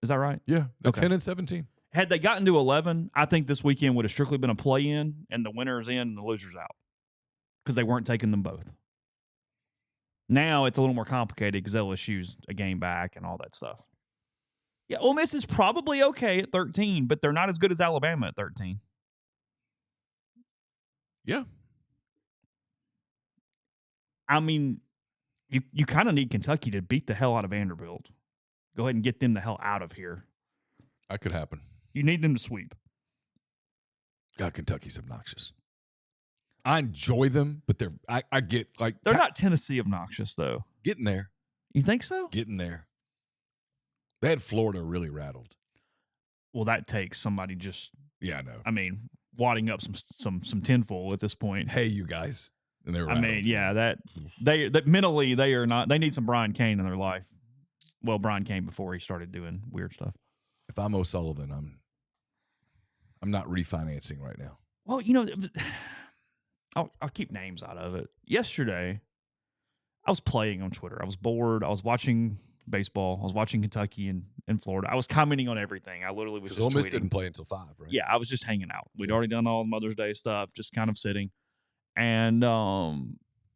is that right? Yeah. They're 10-17. Had they gotten to 11, I think this weekend would have strictly been a play-in, and the winner's in and the loser's out because they weren't taking them both. Now it's a little more complicated because LSU's a game back and all that stuff. Yeah, Ole Miss is probably okay at 13, but they're not as good as Alabama at 13. Yeah. I mean, you kind of need Kentucky to beat the hell out of Vanderbilt. Go ahead and get them the hell out of here. That could happen. You need them to sweep. God, Kentucky's obnoxious. I enjoy them, but I get like they're not Tennessee obnoxious though. Getting there. You think so? Getting there. They had Florida really rattled. Well, that takes somebody just I know. I mean, wadding up some tinfoil at this point. Hey, you guys. And they're rattled. I mean, yeah, that mentally they are not. They need some Brian Cain in their life. Well, Brian Cain before he started doing weird stuff. If I'm O'Sullivan, I'm not refinancing right now. Well, I'll keep names out of it. Yesterday, I was playing on Twitter. I was bored. I was watching baseball. I was watching Kentucky and Florida. I was commenting on everything. I literally was just Ole Miss tweeting. Didn't play until 5, right? Yeah, I was just hanging out. We'd already done all the Mother's Day stuff, just kind of sitting. And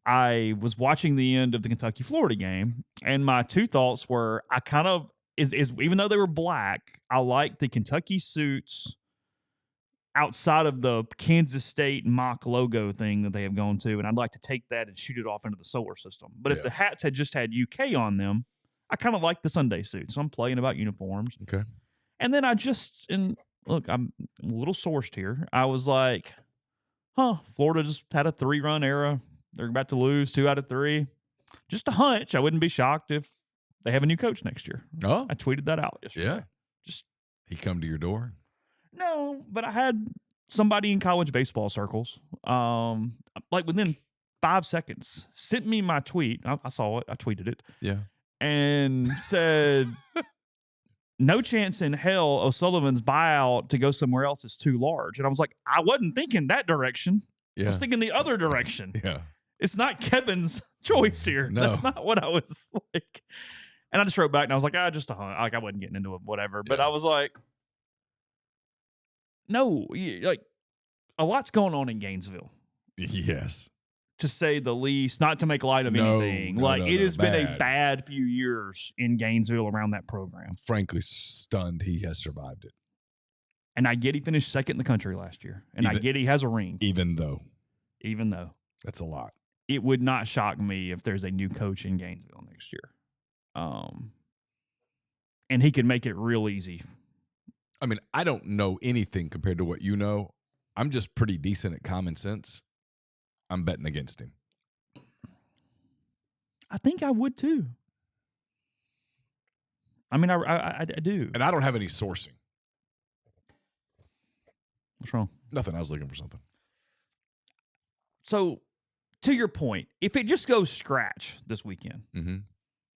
I was watching the end of the Kentucky-Florida game, and my 2 thoughts were I kind of even though they were black, I liked the Kentucky suits outside of the Kansas State mock logo thing that they have gone to, and I'd like to take that and shoot it off into the solar system. But if the hats had just had UK on them, I kind of like the Sunday suit. So I'm playing about uniforms. Okay. And then look, I'm a little sourced here. I was like, Florida just had a 3-run era. They're about to lose 2 out of 3. Just a hunch. I wouldn't be shocked if they have a new coach next year. Oh. I tweeted that out yesterday. Yeah. He come to your door? No, but I had somebody in college baseball circles, like within 5 seconds, sent me my tweet. I saw it. I tweeted it. Yeah. And said, no chance in hell O'Sullivan's buyout to go somewhere else is too large. And I was like, I wasn't thinking that direction. Yeah. I was thinking the other direction. Yeah. It's not Kevin's choice here. No. That's not what I was like. And I just wrote back and I was like, just a hunt. Like I wasn't getting into it, whatever. But I was like, no, like a lot's going on in Gainesville. Yes. To say the least, not to make light of anything. It has been a bad few years in Gainesville around that program. I'm frankly stunned he has survived it. And I get he finished second in the country last year. And I get he has a ring. Even though. That's a lot. It would not shock me if there's a new coach in Gainesville next year. And he could make it real easy. I mean, I don't know anything compared to what you know. I'm just pretty decent at common sense. I'm betting against him. I think I would too. I mean, I do. And I don't have any sourcing. What's wrong? Nothing. I was looking for something. So, to your point, if it just goes scratch this weekend,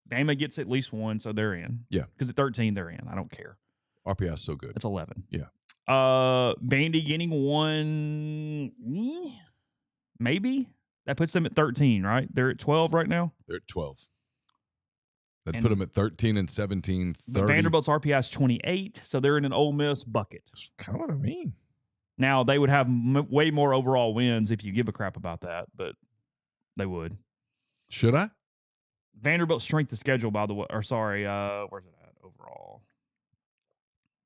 Bama gets at least one, so they're in. Yeah. Because at 13, they're in. I don't care. RPI is so good. It's 11. Yeah. Vandy getting one, maybe? That puts them at 13, right? They're at 12 right now? They're at 12. That put them at 13 and 17, 30. Vanderbilt's RPI is 28, so they're in an Ole Miss bucket. That's kind of what I mean. Now, they would have way more overall wins if you give a crap about that, but they would. Should I? Vanderbilt's strength of schedule, by the way, where's it at overall?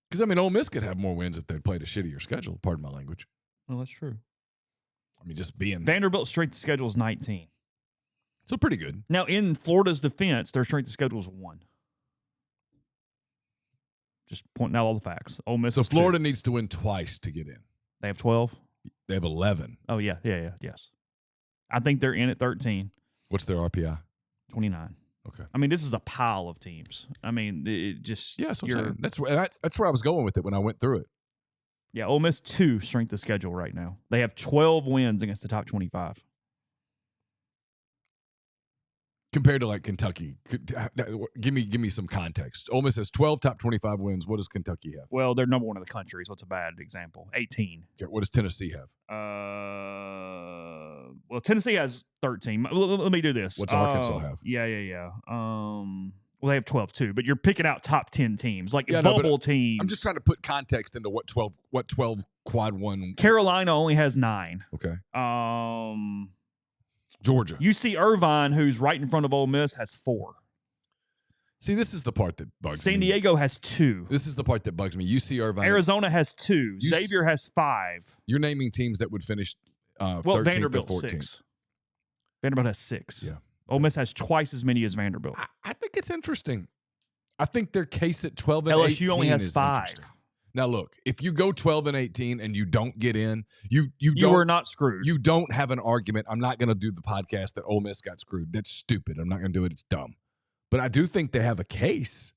Because, I mean, Ole Miss could have more wins if they'd played a shittier schedule. Pardon my language. Well, that's true. I mean, just being. Vanderbilt's strength of schedule is 19. So pretty good. Now, in Florida's defense, their strength of schedule is 1. Just pointing out all the facts. Ole Miss. So Florida needs to win twice to get in. They have 12? They have 11. Oh, yeah, yes. I think they're in at 13. What's their RPI? 29. Okay. I mean, this is a pile of teams. I mean, it just... Yeah, that's where I was going with it when I went through it. Yeah, Ole Miss 2 strength of schedule right now. They have 12 wins against the top 25. Compared to like Kentucky, give me some context. Ole Miss has 12 top 25 wins. What does Kentucky have? Well, they're number 1 in the country, so it's a bad example. 18. Okay, what does Tennessee have? Well, Tennessee has 13. Let me do this. What's Arkansas have? Yeah. Well, they have 12 too, but you're picking out top 10 teams, like bubble teams. I'm just trying to put context into what 12 quad 1. Carolina only has 9. Okay. Georgia. UC Irvine, who's right in front of Ole Miss, has 4. See, this is the part that bugs me. San Diego has 2. This is the part that bugs me. UC Irvine. Arizona has 2. Xavier has 5. You're naming teams that would finish 13th Vanderbilt or 14th. 6. Vanderbilt has 6. Yeah. Ole Miss has twice as many as Vanderbilt. I think it's interesting. I think their case at 12 and LSU 18 only has is 5. interesting. Now, look, if you go 12 and 18 and you don't get in, you are not screwed. You don't have an argument. I'm not going to do the podcast that Ole Miss got screwed. That's stupid. I'm not going to do it. It's dumb. But I do think they have a case.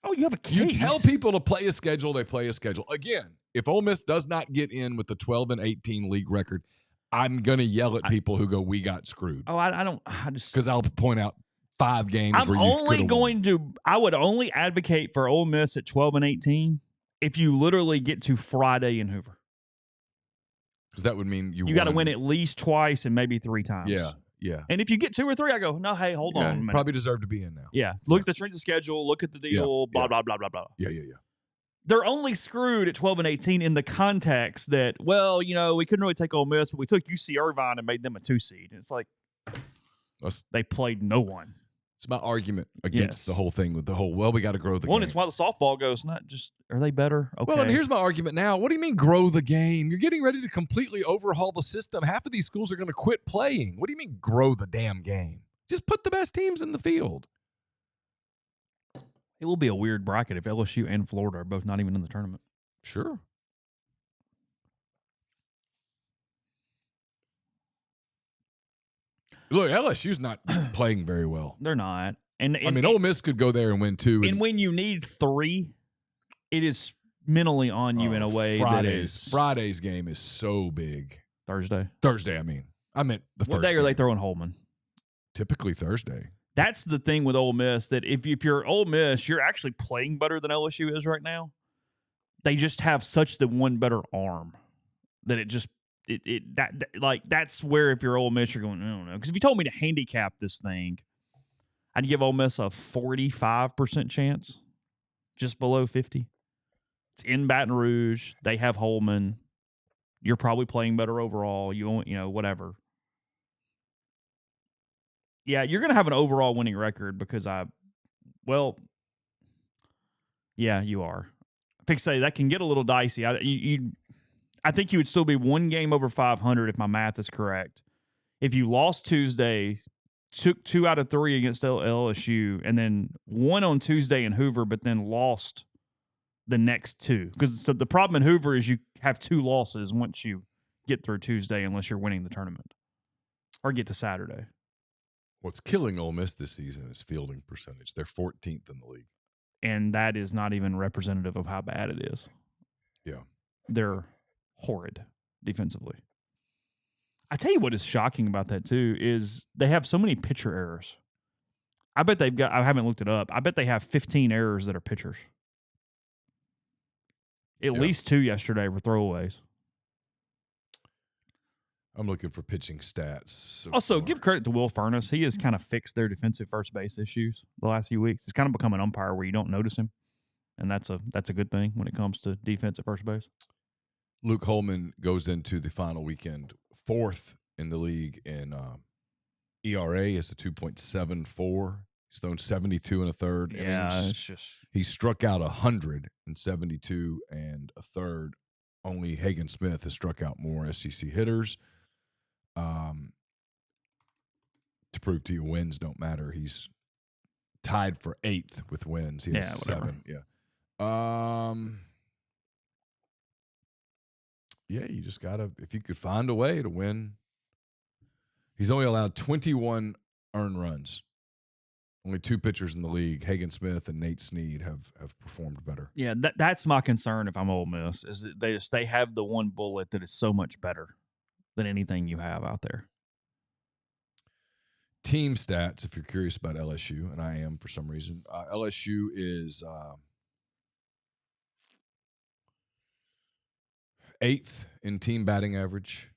Oh, you have a case? You tell people to play a schedule, they play a schedule. Again, if Ole Miss does not get in with the 12 and 18 league record, I'm going to yell at people who go, we got screwed. Oh, I just... Because I'll point out 5 games where I would only advocate for Ole Miss at 12 and 18 if you literally get to Friday in Hoover. Because that would mean you got to win at least twice and maybe 3 times. Yeah. And if you get 2 or 3, I go, no, hey, hold on a minute. Probably deserve to be in now. Yeah. Look at the strength of schedule. Look at the deal. Blah, blah, blah, blah, blah. Yeah. They're only screwed at 12 and 18 in the context that, well, we couldn't really take Ole Miss, but we took UC Irvine and made them a 2 seed. And it's like they played no one. It's my argument against the whole thing with the whole, we got to grow the game. Well, and it's why the softball goes, not just, are they better? Okay. Well, and here's my argument now. What do you mean grow the game? You're getting ready to completely overhaul the system. Half of these schools are going to quit playing. What do you mean grow the damn game? Just put the best teams in the field. It will be a weird bracket if LSU and Florida are both not even in the tournament. Sure. Look, LSU's not playing very well. They're not. Ole Miss could go there and win 2. And when you need 3, it is mentally on you in a way Friday's game is so big. Thursday, I mean. I meant the first What day game. are they throwing Holman? Typically Thursday. That's the thing with Ole Miss, that if you're Ole Miss, you're actually playing better than LSU is right now. They just have such the one better arm that that's where if you're Ole Miss, you're going, I don't know. Because if you told me to handicap this thing, I'd give Ole Miss a 45% chance, just below 50. It's in Baton Rouge. They have Holman. You're probably playing better overall. Whatever. Yeah, you're going to have an overall winning record because Yeah, you are. Pick say that can get a little dicey. I think you would still be one game over 500 if my math is correct. If you lost Tuesday, took 2 out of 3 against LSU, and then won on Tuesday in Hoover, but then lost the next 2. Because so the problem in Hoover is you have 2 losses once you get through Tuesday, unless you're winning the tournament or get to Saturday. What's killing Ole Miss this season is fielding percentage. They're 14th in the league. And that is not even representative of how bad it is. Yeah. They're horrid defensively. I tell you what is shocking about that, too, is they have so many pitcher errors. I bet they've got – I haven't looked it up. I bet they have 15 errors that are pitchers. At least 2 yesterday were throwaways. I'm looking for pitching stats. Also, give credit to Will Furness. He has kind of fixed their defensive first base issues the last few weeks. He's kind of become an umpire where you don't notice him, and that's a good thing when it comes to defense at first base. Luke Holman goes into the final weekend 4th in the league in ERA. Is a 2.74. He's thrown 72 and a third innings. It's just he struck out 172 and a third. Only Hagen Smith has struck out more SEC hitters. To prove to you, wins don't matter. He's tied for 8th with wins. He has 7. Yeah. Yeah, you just gotta. If you could find a way to win. He's only allowed 21 earned runs. Only 2 pitchers in the league, Hagen Smith and Nate Snead, have performed better. Yeah, that's my concern if I'm Ole Miss, is that they have the one bullet that is so much better than anything you have out there. Team stats, if you're curious about LSU, and I am for some reason, LSU is 8th in team batting average,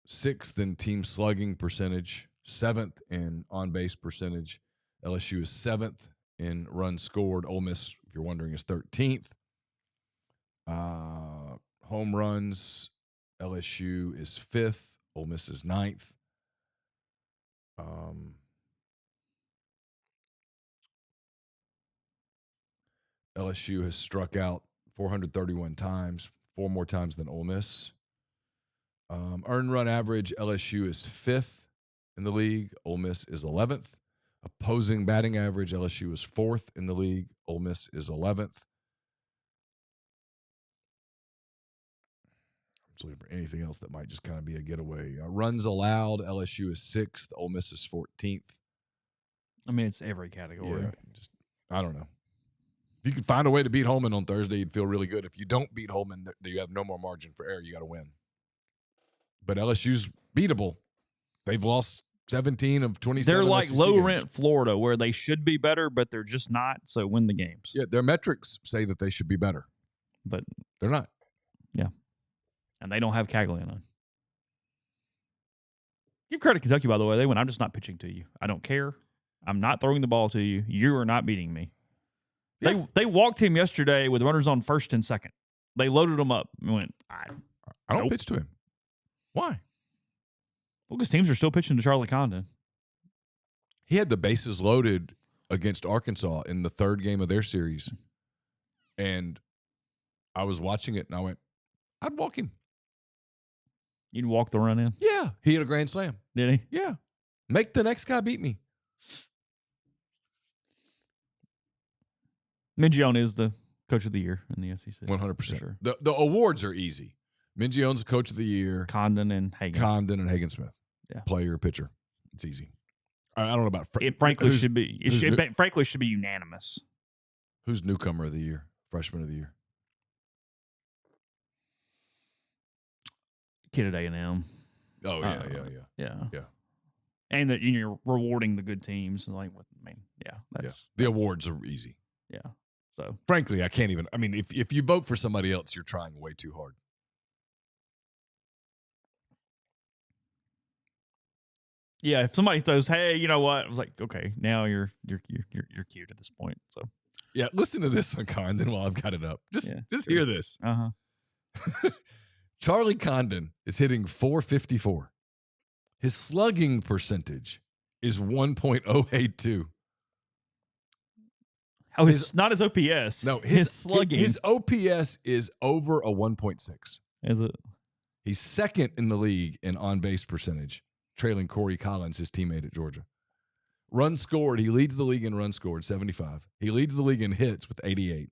6th in team slugging percentage, 7th in on-base percentage. LSU is 7th in runs scored. Ole Miss, if you're wondering, is 13th. Home runs, LSU is 5th. Ole Miss is 9th. LSU has struck out 431 times, 4 more times than Ole Miss. Earned run average, LSU is 5th in the league. Ole Miss is 11th. Opposing batting average, LSU is 4th in the league. Ole Miss is 11th. I'm just looking for anything else that might just kind of be a getaway. Runs allowed, LSU is 6th. Ole Miss is 14th. I mean, it's every category. Yeah, I don't know. If you could find a way to beat Holman on Thursday, you'd feel really good. If you don't beat Holman, you have no more margin for error. You got to win. But LSU's beatable. They've lost 17 of 27. They're like SEC low-rent games. Florida, where they should be better, but they're just not, so win the games. Yeah, their metrics say that they should be better. But they're not. Yeah. And they don't have Cagliano on. Give credit to Kentucky, by the way. They went, I'm just not pitching to you. I don't care. I'm not throwing the ball to you. You are not beating me. Yeah. They walked him yesterday with runners on first and second. They loaded him up and went, I don't pitch to him. Why? Well, because teams are still pitching to Charlie Condon. He had the bases loaded against Arkansas in the 3rd game of their series. And I was watching it, and I went, I'd walk him. You'd walk the run in? Yeah. He hit a grand slam. Did he? Yeah. Make the next guy beat me. Mingione is the coach of the year in the SEC. 100%. Sure. The awards are easy. Mingione's coach of the year. Condon and Hagen Smith. Yeah. Player, pitcher. It's easy. I don't know about. It frankly should be. Frankly, should be unanimous. Who's newcomer of the year? Freshman of the year? Kid at A&M. Oh yeah. And that you're rewarding the good teams, and like, that's the awards are easy. Yeah. So frankly, I can't even. I mean, if you vote for somebody else, you're trying way too hard. Yeah, if somebody throws, hey, you know what? I was like, okay, now you're cute at this point. So yeah, listen to this on Condon while I've got it up. Just hear this. Charlie Condon is hitting .454. His slugging percentage is 1.082. Oh, it's not his OPS. No, his slugging. His OPS is over a 1.6. Is it? He's second in the league in on-base percentage, trailing Corey Collins, his teammate at Georgia. Runs scored, he leads the league in runs scored, 75. He leads the league in hits with 88.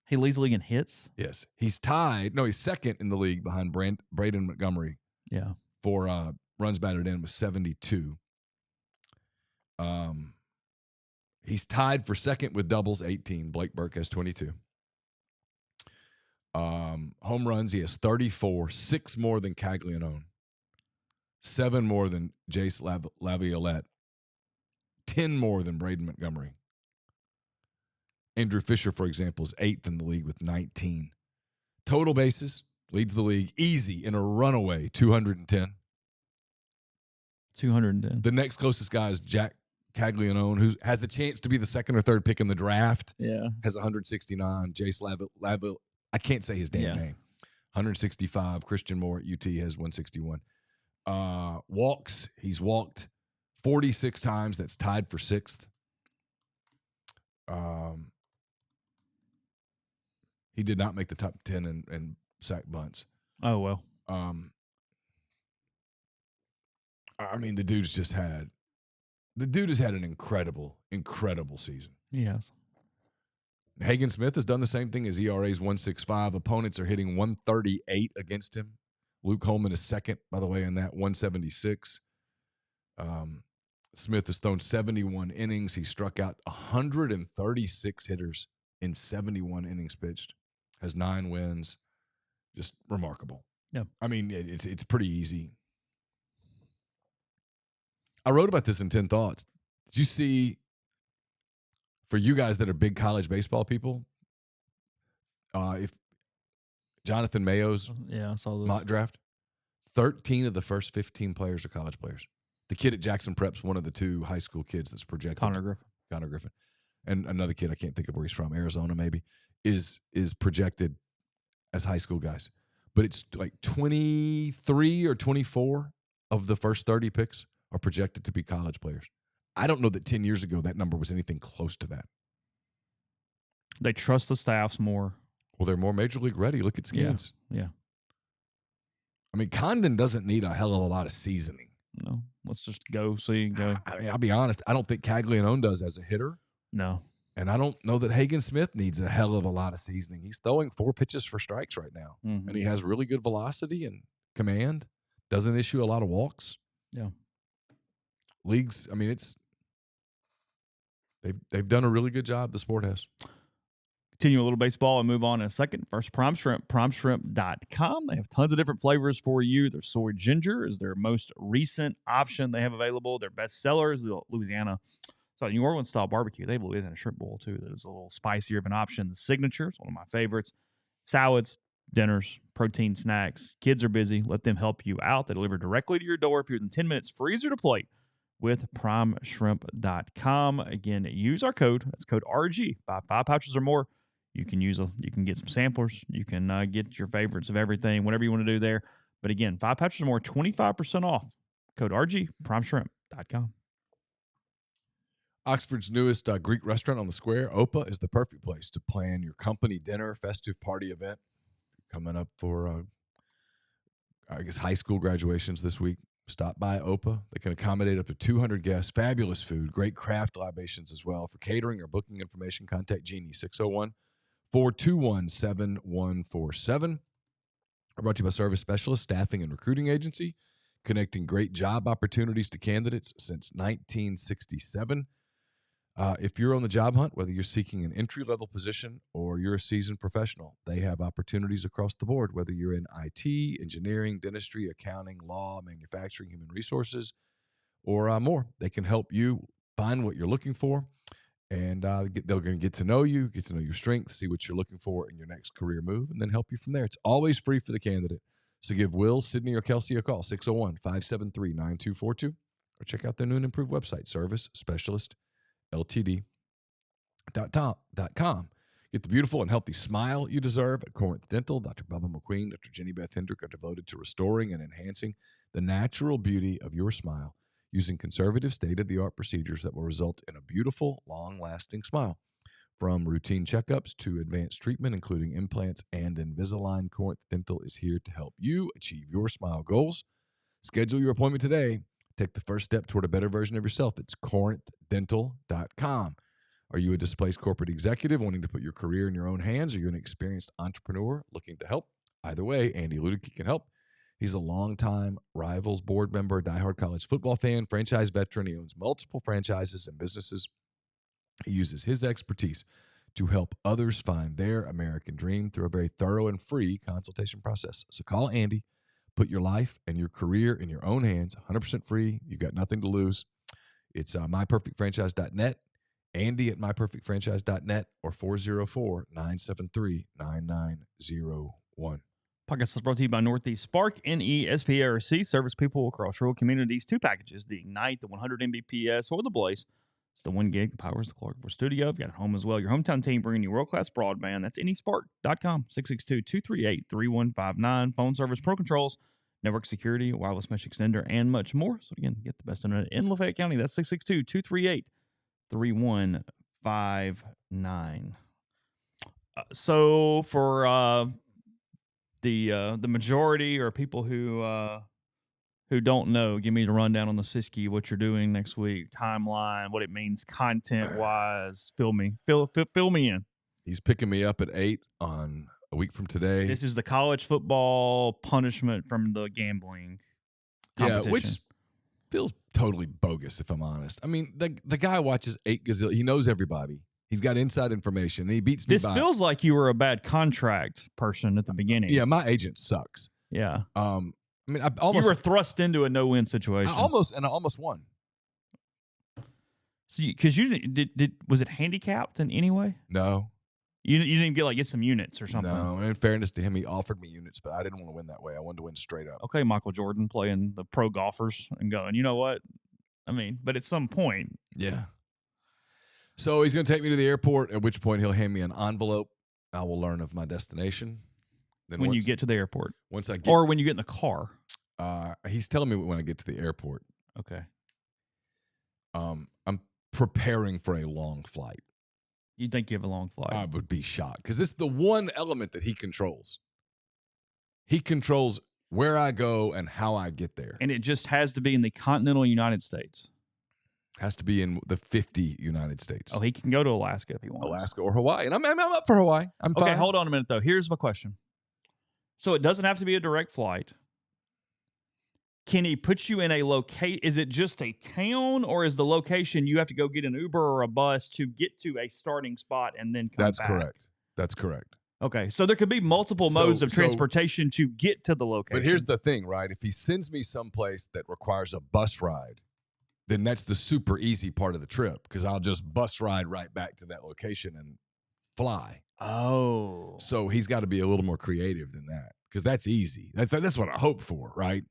He leads the league in hits? Yes. He's tied. No, he's second in the league behind Braden Montgomery. Yeah. For runs batted in with 72. He's tied for second with doubles, 18. Blake Burke has 22. Home runs, he has 34, 6 more than Caglianone, 7 more than Jace Laviolette, 10 more than Braden Montgomery. Andrew Fisher, for example, is 8th in the league with 19. Total bases, leads the league easy in a runaway, 210. 210. The next closest guy is Jack Caglianone, who has a chance to be the second or third pick in the draft. Yeah. Has 169. Jace Laviolette, I can't say his damn name. 165. Christian Moore at UT has 161. Walks, he's walked 46 times. That's tied for 6th. He did not make the top 10 in sack bunts. Oh, well. I mean, the dude has had an incredible, incredible season. Yes. Hagen Smith has done the same thing. His ERA is 1.65. Opponents are hitting 138 against him. Luke Holman is second, by the way, in that, 176. Smith has thrown 71 innings. He struck out 136 hitters in 71 innings pitched. Has 9 wins. Just remarkable. Yeah. I mean, it's pretty easy. I wrote about this in 10 Thoughts. Did you see, for you guys that are big college baseball people, if Jonathan Mayo's I saw this mock draft, 13 of the first 15 players are college players. The kid at Jackson Prep's one of the 2 high school kids that's projected. Connor Griffin. And another kid, I can't think of where he's from, Arizona maybe, is projected as high school guys. But it's like 23 or 24 of the first 30 picks are projected to be college players. I don't know that 10 years ago that number was anything close to that. They trust the staffs more. Well, they're more major league ready. Look at Skins. Yeah. I mean, Condon doesn't need a hell of a lot of seasoning. No, let's just go see. Go. I mean, I'll be honest. I don't think Caglianone does as a hitter. No. And I don't know that Hagen Smith needs a hell of a lot of seasoning. He's throwing 4 pitches for strikes right now. Mm-hmm. And he has really good velocity and command. Doesn't issue a lot of walks. Yeah. Leagues, I mean, they've done a really good job, the sport has. Continue a little baseball and move on in a second. First, Prime Shrimp, primeshrimp.com. They have tons of different flavors for you. Their soy ginger is their most recent option they have available. Their best seller is the Louisiana, New Orleans style barbecue. They have Louisiana shrimp bowl too. That is a little spicier of an option. The signature is one of my favorites. Salads, dinners, protein snacks. Kids are busy. Let them help you out. They deliver directly to your door. If you're within 10 minutes, freezer to plate with primeshrimp.com. Again, use our code. That's code RG. Buy 5 pouches or more. You can get some samplers. You can get your favorites of everything, whatever you want to do there. But again, 5 pouches or more, 25% off. Code RG, primeshrimp.com. Oxford's newest Greek restaurant on the square, Opa, is the perfect place to plan your company dinner, festive party event. Coming up for, high school graduations this week. Stop by Opa. They can accommodate up to 200 guests. Fabulous food, great craft libations as well. For catering or booking information, contact Jeannie, 601-421-7147. We're brought to you by Service Specialist, Staffing and Recruiting Agency, connecting great job opportunities to candidates since 1967. If you're on the job hunt, whether you're seeking an entry-level position or you're a seasoned professional, they have opportunities across the board, whether you're in IT, engineering, dentistry, accounting, law, manufacturing, human resources, or more. They can help you find what you're looking for, and they're going to get to know you, get to know your strengths, see what you're looking for in your next career move, and then help you from there. It's always free for the candidate. So give Will, Sydney, or Kelsey a call, 601-573-9242, or check out their new and improved website, servicespecialistltd.com. Get the beautiful and healthy smile you deserve at Corinth Dental. Dr. Bubba McQueen, Dr. Jenny Beth Hendrick are devoted to restoring and enhancing the natural beauty of your smile using conservative, state-of-the-art procedures that will result in a beautiful, long-lasting smile. From routine checkups to advanced treatment, including implants and Invisalign, Corinth Dental is here to help you achieve your smile goals. Schedule your appointment today. Take the first step toward a better version of yourself. It's corinthdental.com. Are you a displaced corporate executive wanting to put your career in your own hands? Are you an experienced entrepreneur looking to help? Either way, Andy Ludicky can help. He's a longtime Rivals board member, diehard college football fan, franchise veteran. He owns multiple franchises and businesses. He uses his expertise to help others find their American dream through a very thorough and free consultation process. So call Andy. Put your life and your career in your own hands, 100% free. You got nothing to lose. It's myperfectfranchise.net, Andy at myperfectfranchise.net, or 404-973-9901. Podcast is brought to you by Northeast Spark, NESPARC, service people across rural communities. 2 packages, the Ignite, the 100 Mbps, or the Blaze. It's the 1 gig that powers the Clark4 studio. You've got it home as well. Your hometown team bringing you world-class broadband. That's nespark.com, 662-238-3159. Phone service, pro controls, network security, wireless mesh extender, and much more. So again, get the best internet in Lafayette County. That's 662-238-3159. So for the majority or people who don't know, give me the rundown on the Siskey, what you're doing next week, timeline, what it means content-wise. Fill me in. He's picking me up at 8 on a week from today. This is the college football punishment from the gambling competition. Yeah, which feels totally bogus, if I'm honest. I mean, the guy watches 8 gazillion. He knows everybody. He's got inside information, and he beats me This feels like you were a bad contract person at the beginning. Yeah, my agent sucks. Yeah. I mean, you were thrust into a no-win situation. I almost won. So, because you did was it handicapped in any way? No, you didn't get some units or something. No, in fairness to him, he offered me units, but I didn't want to win that way. I wanted to win straight up. Okay, Michael Jordan playing the pro golfers and going, you know what? I mean, but at some point, yeah. So he's going to take me to the airport. At which point he'll hand me an envelope. I will learn of my destination. Then when you get to the airport, when you get in the car. He's telling me when I get to the airport. Okay. I'm preparing for a long flight. You think you have a long flight? I would be shocked because this is the one element that he controls. He controls where I go and how I get there. And it just has to be in the continental United States. Has to be in the 50 United States. Oh, he can go to Alaska if he wants. Alaska or Hawaii. And I'm up for Hawaii. I'm fine. Okay, hold on a minute, though. Here's my question. So it doesn't have to be a direct flight. Can he put you in a location? Is it just a town, or is the location you have to go get an Uber or a bus to get to a starting spot and then come back? That's correct. Okay, so there could be multiple modes of transportation to get to the location. But here's the thing, right? If he sends me someplace that requires a bus ride, then that's the super easy part of the trip because I'll just bus ride right back to that location and fly. Oh. So he's got to be a little more creative than that because that's easy. That's what I hope for, right?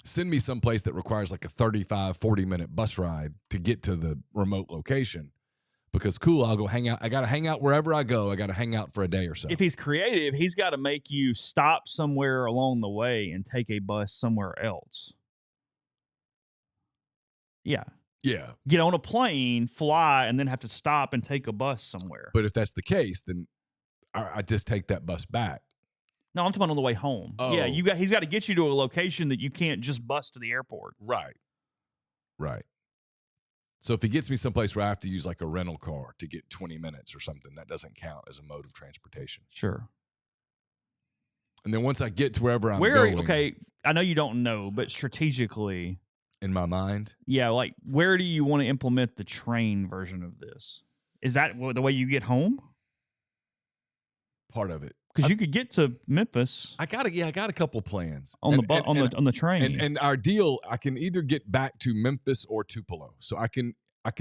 Send me someplace that requires like a 35, 40-minute bus ride to get to the remote location because, cool, I'll go hang out. I got to hang out wherever I go. I got to hang out for a day or so. If he's creative, he's got to make you stop somewhere along the way and take a bus somewhere else. Yeah. Yeah. Get on a plane, fly, and then have to stop and take a bus somewhere. But if that's the case, then I just take that bus back. No, I'm talking about on the way home. Oh. Yeah, he's got to get you to a location that you can't just bus to the airport. Right. So if he gets me someplace where I have to use like a rental car to get 20 minutes or something, that doesn't count as a mode of transportation. Sure. And then once I get to wherever I'm going. Okay, I know you don't know, but strategically. In my mind? Yeah, like where do you want to implement the train version of this? Is that the way you get home? Part of it. Because you could get to Memphis. I got a couple plans on the train. And our deal, I can either get back to Memphis or Tupelo. So I can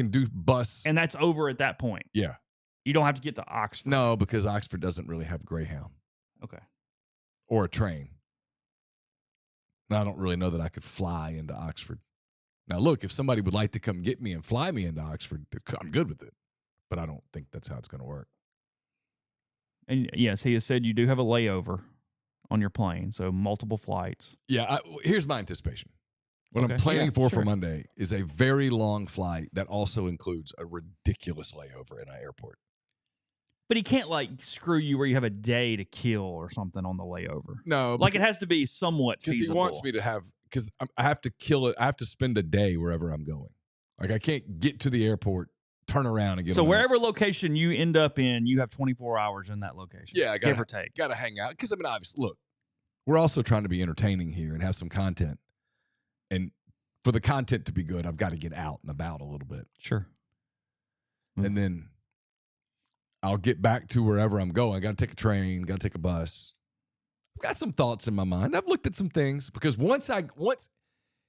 do bus. And that's over at that point. Yeah. You don't have to get to Oxford. No, because Oxford doesn't really have Greyhound. Okay. Or a train. And I don't really know that I could fly into Oxford. Now, look, if somebody would like to come get me and fly me into Oxford, I'm good with it. But I don't think that's how it's going to work. And yes, he has said you do have a layover on your plane, so multiple flights. Yeah, here's my anticipation. What I'm planning for Monday is a very long flight that also includes a ridiculous layover in our airport. But he can't screw you where you have a day to kill or something on the layover. No, it has to be somewhat because feasible. he wants me to have, because I have to kill it. I have to spend a day wherever I'm going. I can't get to the airport, turn around, and get. So wherever location you end up in, you have 24 hours in that location. Yeah, I gotta, give or take. Got to hang out because obviously, look, we're also trying to be entertaining here and have some content, and for the content to be good, I've got to get out and about a little bit. Sure. And then I'll get back to wherever I'm going. I got to take a train, got to take a bus. I've got some thoughts in my mind. I've looked at some things because once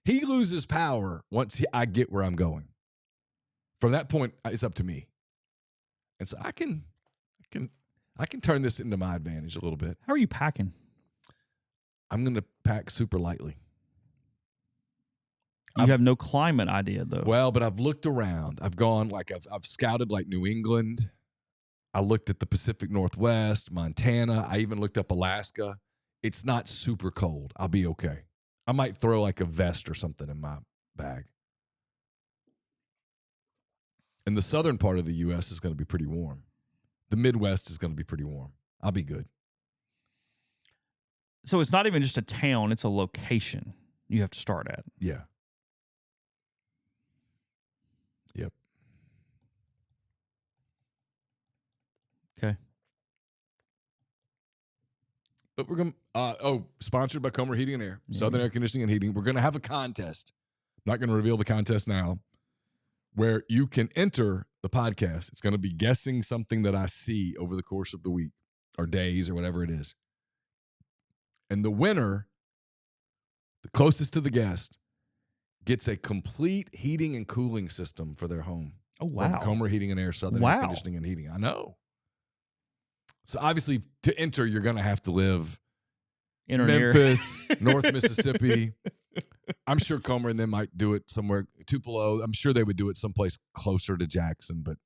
he loses power, I get where I'm going. From that point, it's up to me. And so I can turn this into my advantage a little bit. How are you packing? I'm going to pack super lightly. You have no climate idea, though. Well, but I've looked around. I've gone, I've scouted New England. I looked at the Pacific Northwest, Montana. I even looked up Alaska. It's not super cold. I'll be okay. I might throw a vest or something in my bag. And the southern part of the U.S. is going to be pretty warm. The Midwest is going to be pretty warm. I'll be good. So it's not even just a town. It's a location you have to start at. Yeah. Yep. Okay. But we're going to, sponsored by Comer Heating and Air, Southern Air Conditioning and Heating. We're going to have a contest. I'm not going to reveal the contest now, where you can enter the podcast. It's going to be guessing something that I see over the course of the week or days or whatever it is. And the winner, the closest to the guest, gets a complete heating and cooling system for their home. Oh, wow. From Comer Heating and Air, Southern Air Conditioning and Heating. I know. So obviously, to enter, you're going to have to live in Memphis, North Mississippi. I'm sure Comer and them might do it somewhere, Tupelo. I'm sure they would do it someplace closer to Jackson. But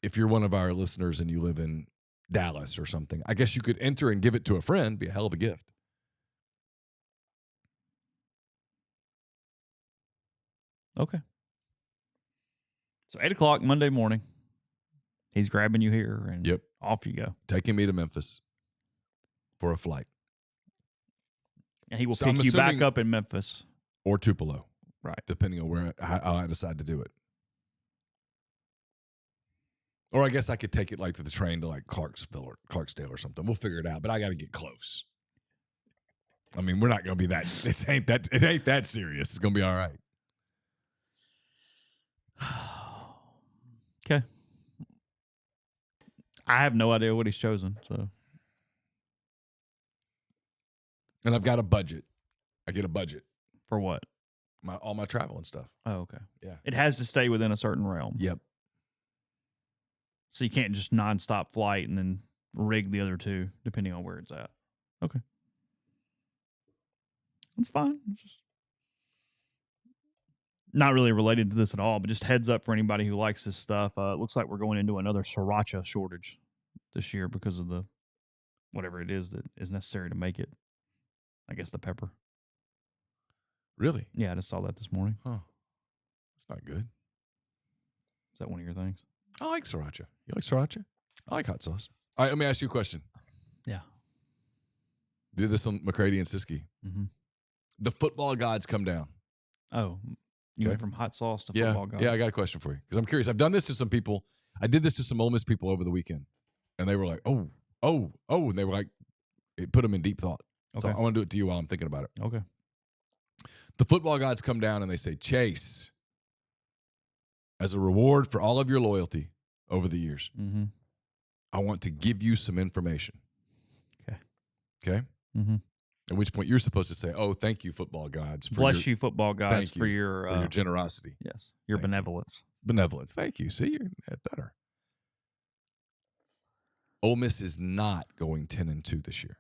if you're one of our listeners and you live in Dallas or something, I guess you could enter and give it to a friend. Be a hell of a gift. Okay. So 8 o'clock Monday morning, he's grabbing you here and off you go. Taking me to Memphis for a flight. And he will pick you back up in Memphis. Or Tupelo. Right. Depending on how I decide to do it. Or I guess I could take it to the train to Clarksville or Clarksdale or something. We'll figure it out, but I got to get close. I mean, we're not going to be that. It ain't that serious. It's going to be all right. Okay. I have no idea what he's chosen. So, and I've got a budget. I get a budget for what? All my travel and stuff. Oh, okay. Yeah. It has to stay within a certain realm. Yep. So you can't just nonstop flight and then rig the other two, depending on where it's at. Okay. That's fine. It's just not really related to this at all, but just heads up for anybody who likes this stuff. It looks like we're going into another sriracha shortage this year because of the whatever it is that is necessary to make it. I guess the pepper. Really? Yeah, I just saw that this morning. Huh. That's not good. Is that one of your things? I like sriracha. You like sriracha? I like hot sauce. All right, let me ask you a question. Yeah. Did this on McCready and Siskey. Mm-hmm. The football gods come down. Oh, you went from hot sauce to football gods. Yeah, I got a question for you because I'm curious. I've done this to some people. I did this to some Ole Miss people over the weekend, and they were like, oh, and they were like, it put them in deep thought. Okay. So I want to do it to you while I'm thinking about it. Okay. The football gods come down and they say, Chase, as a reward for all of your loyalty over the years, I want to give you some information. Okay? Mm-hmm. At which point you're supposed to say, oh, thank you, football gods. Bless you, football gods, for your generosity. Yes, your benevolence. Benevolence. Thank you. See, you're better. Ole Miss is not going 10-2 this year.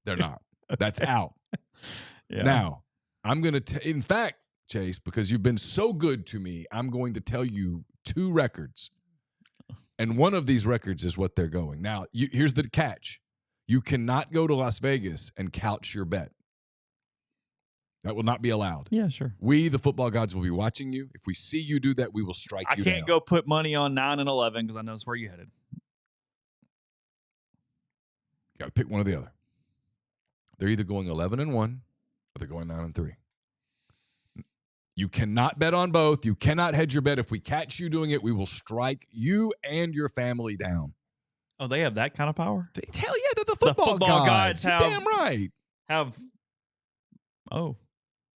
They're not. That's out. Yeah. Now, I'm going to in fact, Chase, because you've been so good to me, I'm going to tell you 2 records. And one of these records is what they're going. Now, here's the catch. You cannot go to Las Vegas and couch your bet. That will not be allowed. Yeah, sure. We, the football gods, will be watching you. If we see you do that, we will strike you down. I can't go put money on 9 and 11 because I know it's where you headed. Got to pick one or the other. They're either going 11-1 or they're going 9-3. You cannot bet on both. You cannot hedge your bet. If we catch you doing it, we will strike you and your family down. Oh, they have that kind of power? Hell yeah, they're the football gods. You're damn right. Oh.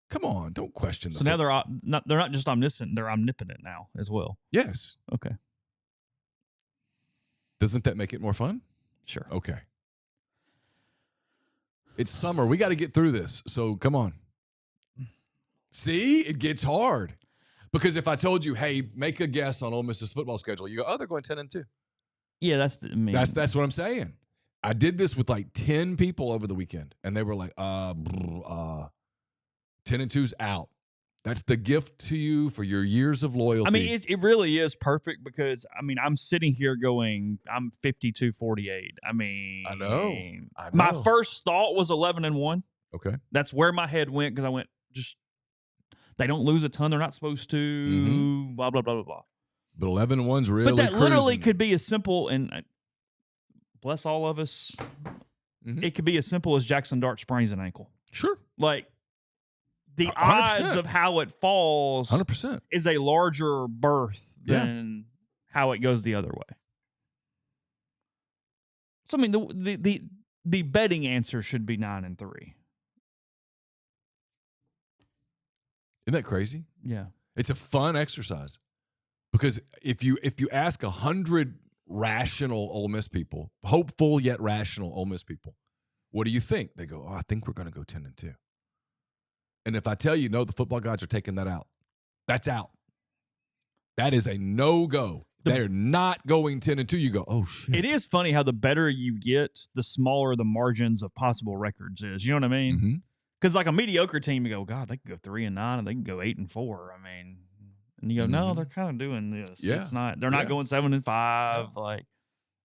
Come on, don't question them. So now they're not just omniscient, they're omnipotent now as well. Yes. Okay. Doesn't that make it more fun? Sure. Okay. It's summer. We got to get through this. So come on. See, it gets hard. Because if I told you, hey, make a guess on Ole Miss's football schedule, you go, oh, they're going 10-2. Yeah, that's what I'm saying. I did this with like 10 people over the weekend, and they were like, 10-2's out. That's the gift to you for your years of loyalty. I mean, it really is perfect because, I mean, I'm sitting here going, I'm 52-48. I mean, I know. My first thought was 11-1. Okay. That's where my head went because I went, they don't lose a ton. They're not supposed to, blah, blah, blah, blah, blah. But 11-1's really But that cruising. literally could be as simple, and bless all of us, it could be as simple as Jackson Dart sprains an ankle. Sure. Like, the 100%. odds of how it falls 100% is a larger berth than how it goes the other way. So, I mean, the betting answer should be 9-3. Isn't that crazy? Yeah. It's a fun exercise. Because if you ask 100 rational Ole Miss people, hopeful yet rational Ole Miss people, what do you think? They go, I think we're going to go 10-2. And if I tell you, no, the football gods are taking that out, that's out. That is a no-go. They're not going 10-2. You go, oh, shit. It is funny how the better you get, the smaller the margins of possible records is. You know what I mean? Because like a mediocre team, you go, God, they can go 3-9 and they can go 8-4. I mean, and you go, no, they're kind of doing this. Yeah. It's not. They're not going 7-5. Like,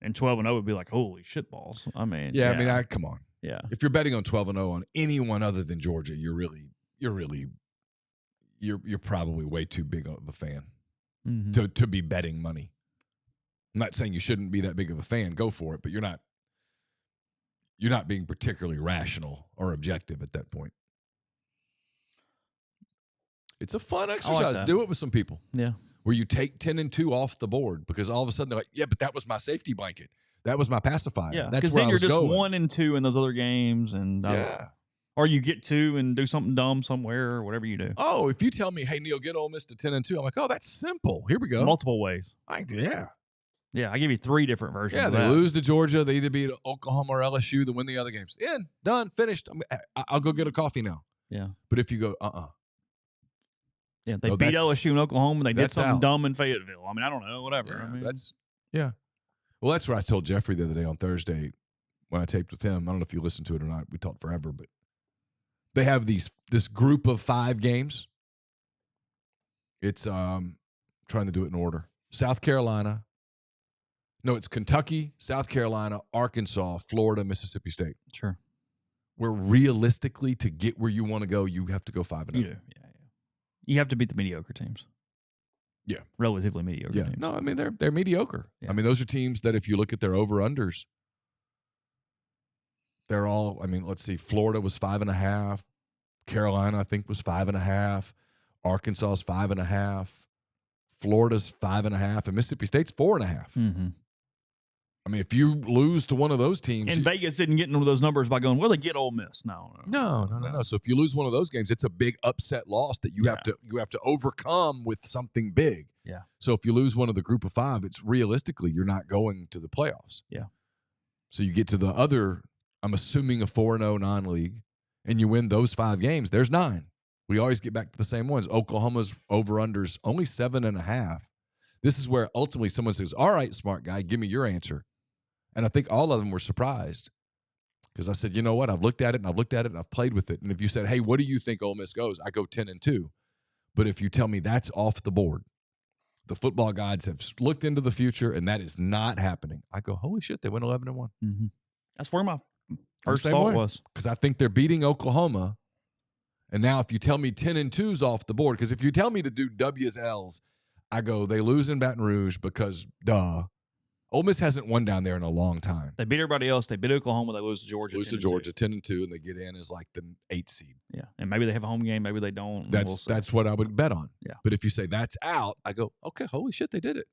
and 12-0 would be like, holy shit balls. I mean, I mean, come on. Yeah. If you're betting on 12-0 on anyone other than Georgia, you're probably way too big of a fan to be betting money. I'm not saying you shouldn't be that big of a fan. Go for it, but you're not being particularly rational or objective at that point. It's a fun exercise. Like do it with some people. Yeah. Where you take 10-2 off the board because all of a sudden they're like, yeah, but that was my safety blanket. That was my pacifier. Yeah. That's because where then I you're was just going. 1-2 in those other games, and or you get 2 and do something dumb somewhere or whatever you do. Oh, if you tell me, hey, Neal, get Ole Miss to 10-2, I'm like, oh, that's simple. Here we go. Multiple ways. Yeah, I give you 3 different versions. Yeah, of they that. lose to Georgia. They either beat Oklahoma or LSU. They win the other games. In, done, finished. I'll go get a coffee now. Yeah. But if you go, Yeah, they beat LSU and Oklahoma. They did something dumb in Fayetteville. I mean, I don't know, whatever. Yeah, I mean, Well, that's what I told Jeffrey the other day on Thursday when I taped with him. I don't know if you listened to it or not. We talked forever, but they have this group of 5 games. It's trying to do it in order. South Carolina. No, it's Kentucky, South Carolina, Arkansas, Florida, Mississippi State. Sure. Where realistically, to get where you want to go, you have to go 5-0. You do. Yeah. You have to beat the mediocre teams. Yeah. Relatively mediocre teams. No, I mean, they're mediocre. Yeah. I mean, those are teams that if you look at their over-unders, they're all, I mean, let's see, Florida was 5.5. Carolina, I think, was 5.5. Arkansas is 5.5. Florida's 5.5. And Mississippi State's 4.5. Mm-hmm. I mean, if you lose to one of those teams. And Vegas didn't get into those numbers by going, well, they get Ole Miss. No. So if you lose one of those games, it's a big upset loss that you have to overcome with something big. Yeah. So if you lose one of the group of 5, it's realistically you're not going to the playoffs. Yeah. So you get to the other, I'm assuming a 4-0 non-league, and you win those 5 games, there's 9. We always get back to the same ones. Oklahoma's over-unders only 7.5. This is where ultimately someone says, all right, smart guy, give me your answer. And I think all of them were surprised because I said, you know what? I've looked at it and I've played with it. And if you said, hey, what do you think Ole Miss goes? I go 10-2. But if you tell me that's off the board, the football gods have looked into the future and that is not happening. I go, holy shit, they went 11-1. Mm-hmm. That's where my first thought was. Because I think they're beating Oklahoma And now if you tell me 10-2's off the board, because if you tell me to do W's, L's, I go, they lose in Baton Rouge because, duh. Ole Miss hasn't won down there in a long time. They beat everybody else. They beat Oklahoma. They lose to Georgia. Lose to Georgia 10-2, and they get in as like the 8th seed. Yeah, and maybe they have a home game. Maybe they don't. That's what I would bet on. Yeah. But if you say that's out, I go, okay, holy shit, they did it.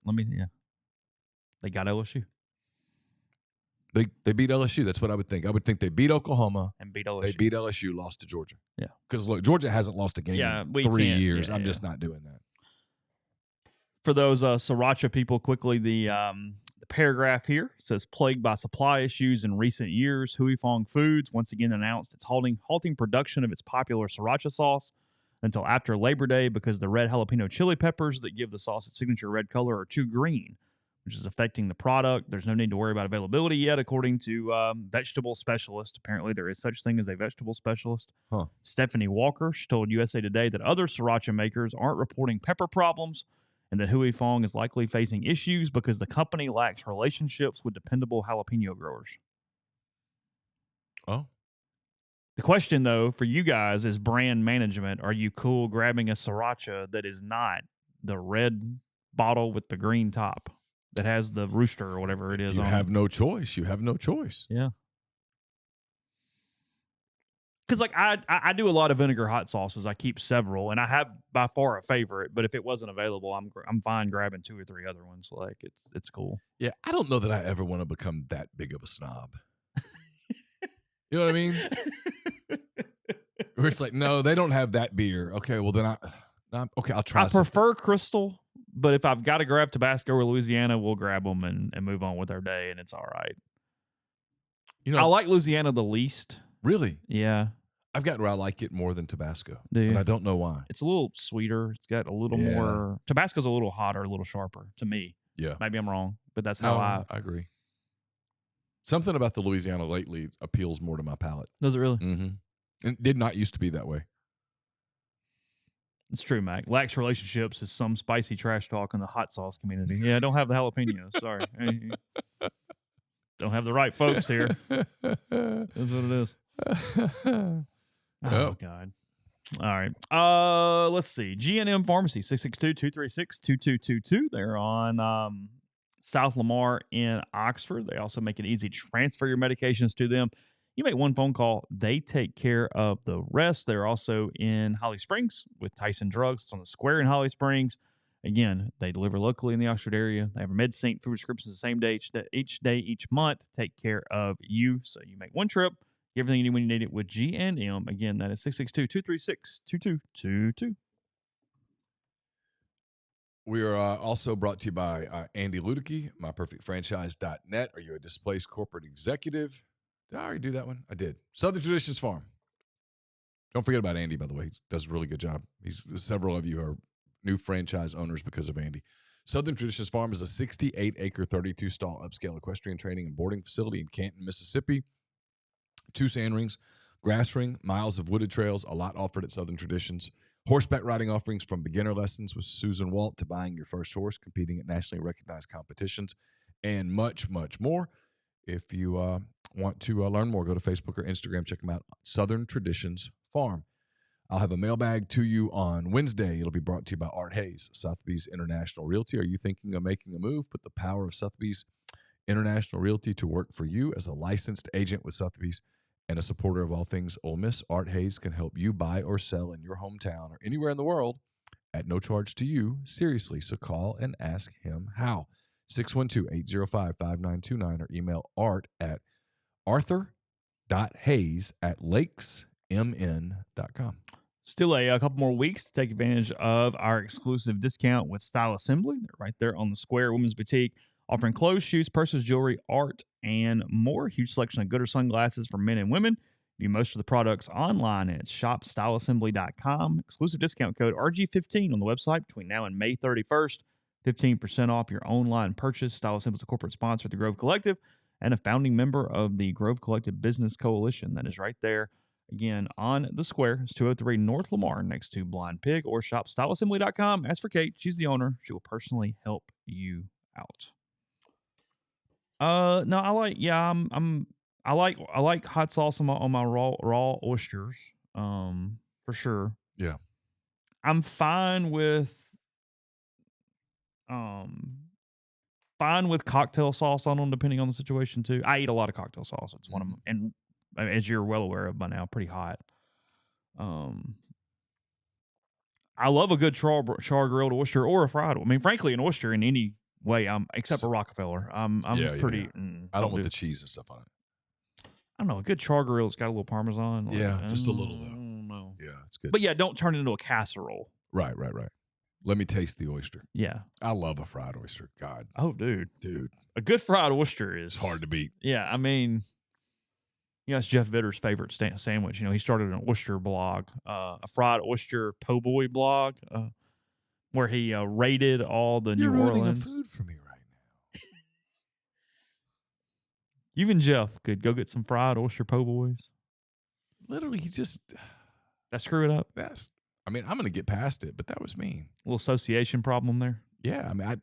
They got LSU. They beat LSU. That's what I would think. I would think they beat Oklahoma and beat LSU. They beat LSU, lost to Georgia. Yeah. Because look, Georgia hasn't lost a game in 3 years. I'm just not doing that. For those Sriracha people, quickly, the paragraph here says, plagued by supply issues in recent years, Hui Fong Foods once again announced it's halting production of its popular Sriracha sauce until after Labor Day because the red jalapeno chili peppers that give the sauce its signature red color are too green, which is affecting the product. There's no need to worry about availability yet, according to vegetable specialist. Apparently, there is such thing as a vegetable specialist. Stephanie Walker, she told USA Today that other Sriracha makers aren't reporting pepper problems and that Hui Fong is likely facing issues because the company lacks relationships with dependable jalapeno growers. Oh. The question, though, for you guys is brand management. Are you cool grabbing a Sriracha that is not the red bottle with the green top that has the rooster or whatever it is you on have it? no choice. You have no choice. Yeah. Because like I do a lot of vinegar hot sauces. I keep several, and I have by far a favorite. But if it wasn't available, I'm fine grabbing 2 or 3 other ones. Like it's cool. Yeah, I don't know that I ever want to become that big of a snob. You know what I mean? Where it's like, no, they don't have that beer. Okay, well then I'll try. I prefer Crystal, but if I've got to grab Tabasco or Louisiana, we'll grab them and move on with our day, and it's all right. You know, I like Louisiana the least. Really? Yeah. I've gotten where I like it more than Tabasco. Do you? And I don't know why. It's a little sweeter. It's got a little more. Tabasco's a little hotter, a little sharper to me. Yeah. Maybe I'm wrong, but that's how I agree. Something about the Louisiana lately appeals more to my palate. Does it really? Mm-hmm. And it did not used to be that way. It's true, Mac. Lacks relationships is some spicy trash talk in the hot sauce community. Yeah, I don't have the jalapenos. Sorry. Don't have the right folks here. That's what it is. Oh, God. All right. Let's see. G&M Pharmacy, 662-236-2222. They're on South Lamar in Oxford. They also make it easy to transfer your medications to them. You make one phone call, they take care of the rest. They're also in Holly Springs with Tyson Drugs. It's on the square in Holly Springs. Again, they deliver locally in the Oxford area. They have MedSync food prescriptions the same day, each month. Take care of you. So you make one trip, get everything you need when you need it with G&M. Again, that is 662-236-2222. We are also brought to you by Andy Ludicky, myperfectfranchise.net. Are you a displaced corporate executive? Did I already do that one? I did. Southern Traditions Farm. Don't forget about Andy, by the way. He does a really good job. Several of you are new franchise owners because of Andy. Southern Traditions Farm is a 68-acre, 32-stall upscale equestrian training and boarding facility in Canton, Mississippi. 2 sand rings, grass ring, miles of wooded trails, a lot offered at Southern Traditions. Horseback riding offerings from beginner lessons with Susan Walt to buying your first horse, competing at nationally recognized competitions, and much, much more. If you want to learn more, go to Facebook or Instagram. Check them out. Southern Traditions Farm. I'll have a mailbag to you on Wednesday. It'll be brought to you by Art Hayes, Sotheby's International Realty. Are you thinking of making a move? Put the power of Sotheby's International Realty to work for you as a licensed agent with Sotheby's and a supporter of all things Ole Miss. Art Hayes can help you buy or sell in your hometown or anywhere in the world at no charge to you. Seriously, so call and ask him how. 612-805-5929 or email art at arthur.hayes@lakesmn.com. Still a couple more weeks to take advantage of our exclusive discount with Style Assembly. They're right there on the square, Women's Boutique, offering clothes, shoes, purses, jewelry, art, and more. Huge selection of gooder sunglasses for men and women. View most of the products online at shopstyleassembly.com. Exclusive discount code RG15 on the website between now and May 31st. 15% off your online purchase. Style Assembly is a corporate sponsor of the Grove Collective and a founding member of the Grove Collective Business Coalition. That is right there. Again, on the square, it's 203 North Lamar next to Blind Pig, or shop styleassembly.com. As for Kate, she's the owner. She will personally help you out. No, I like hot sauce on my raw oysters. For for sure. Yeah. I'm fine with cocktail sauce on them, depending on the situation too. I eat a lot of cocktail sauce. It's one of them, and as you're well aware of by now, pretty hot. I love a good char grilled oyster or a fried one. I mean, frankly, an oyster in any way, except for Rockefeller. I'm pretty. I don't want the cheese and stuff on it. I don't know. A good char grill's got a little Parmesan. Yeah, just a little though. No. Yeah, it's good. But yeah, don't turn it into a casserole. Right. Let me taste the oyster. Yeah. I love a fried oyster. God. Oh, dude. Dude. A good fried oyster is hard to beat. Yeah, I mean, it's Jeff Vitter's favorite sandwich. He started an oyster blog, a fried oyster po' boy blog, where he rated all the You're New ruining Orleans. food for me right now. Even Jeff could go get some fried oyster po' boys. Literally, that screw it up. I'm going to get past it, but that was mean. A little association problem there. Yeah, I mean,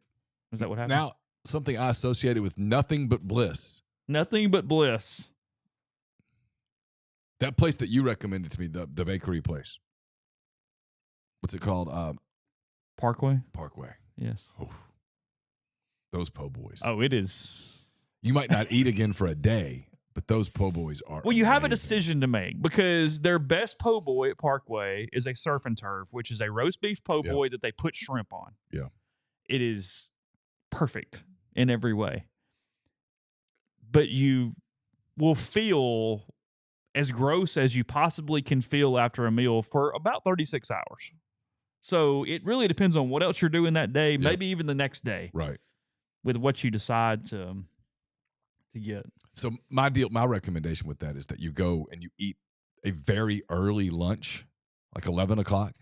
is that what happened? Now, something I associated with nothing but bliss. Nothing but bliss. That place that you recommended to me, the bakery place. What's it called? Parkway. Yes. Oof. Those po' boys. Oh, it is. You might not eat again for a day, but those po' boys are Well, you amazing. have a decision to make, because their best po' boy at Parkway is a surf and turf, which is a roast beef po' boy that they put shrimp on. Yeah. It is perfect in every way. But you will feel as gross as you possibly can feel after a meal for about 36 hours. So it really depends on what else you're doing that day, maybe even the next day. Right. With what you decide to get. So my recommendation with that is that you go and you eat a very early lunch, like 11 o'clock,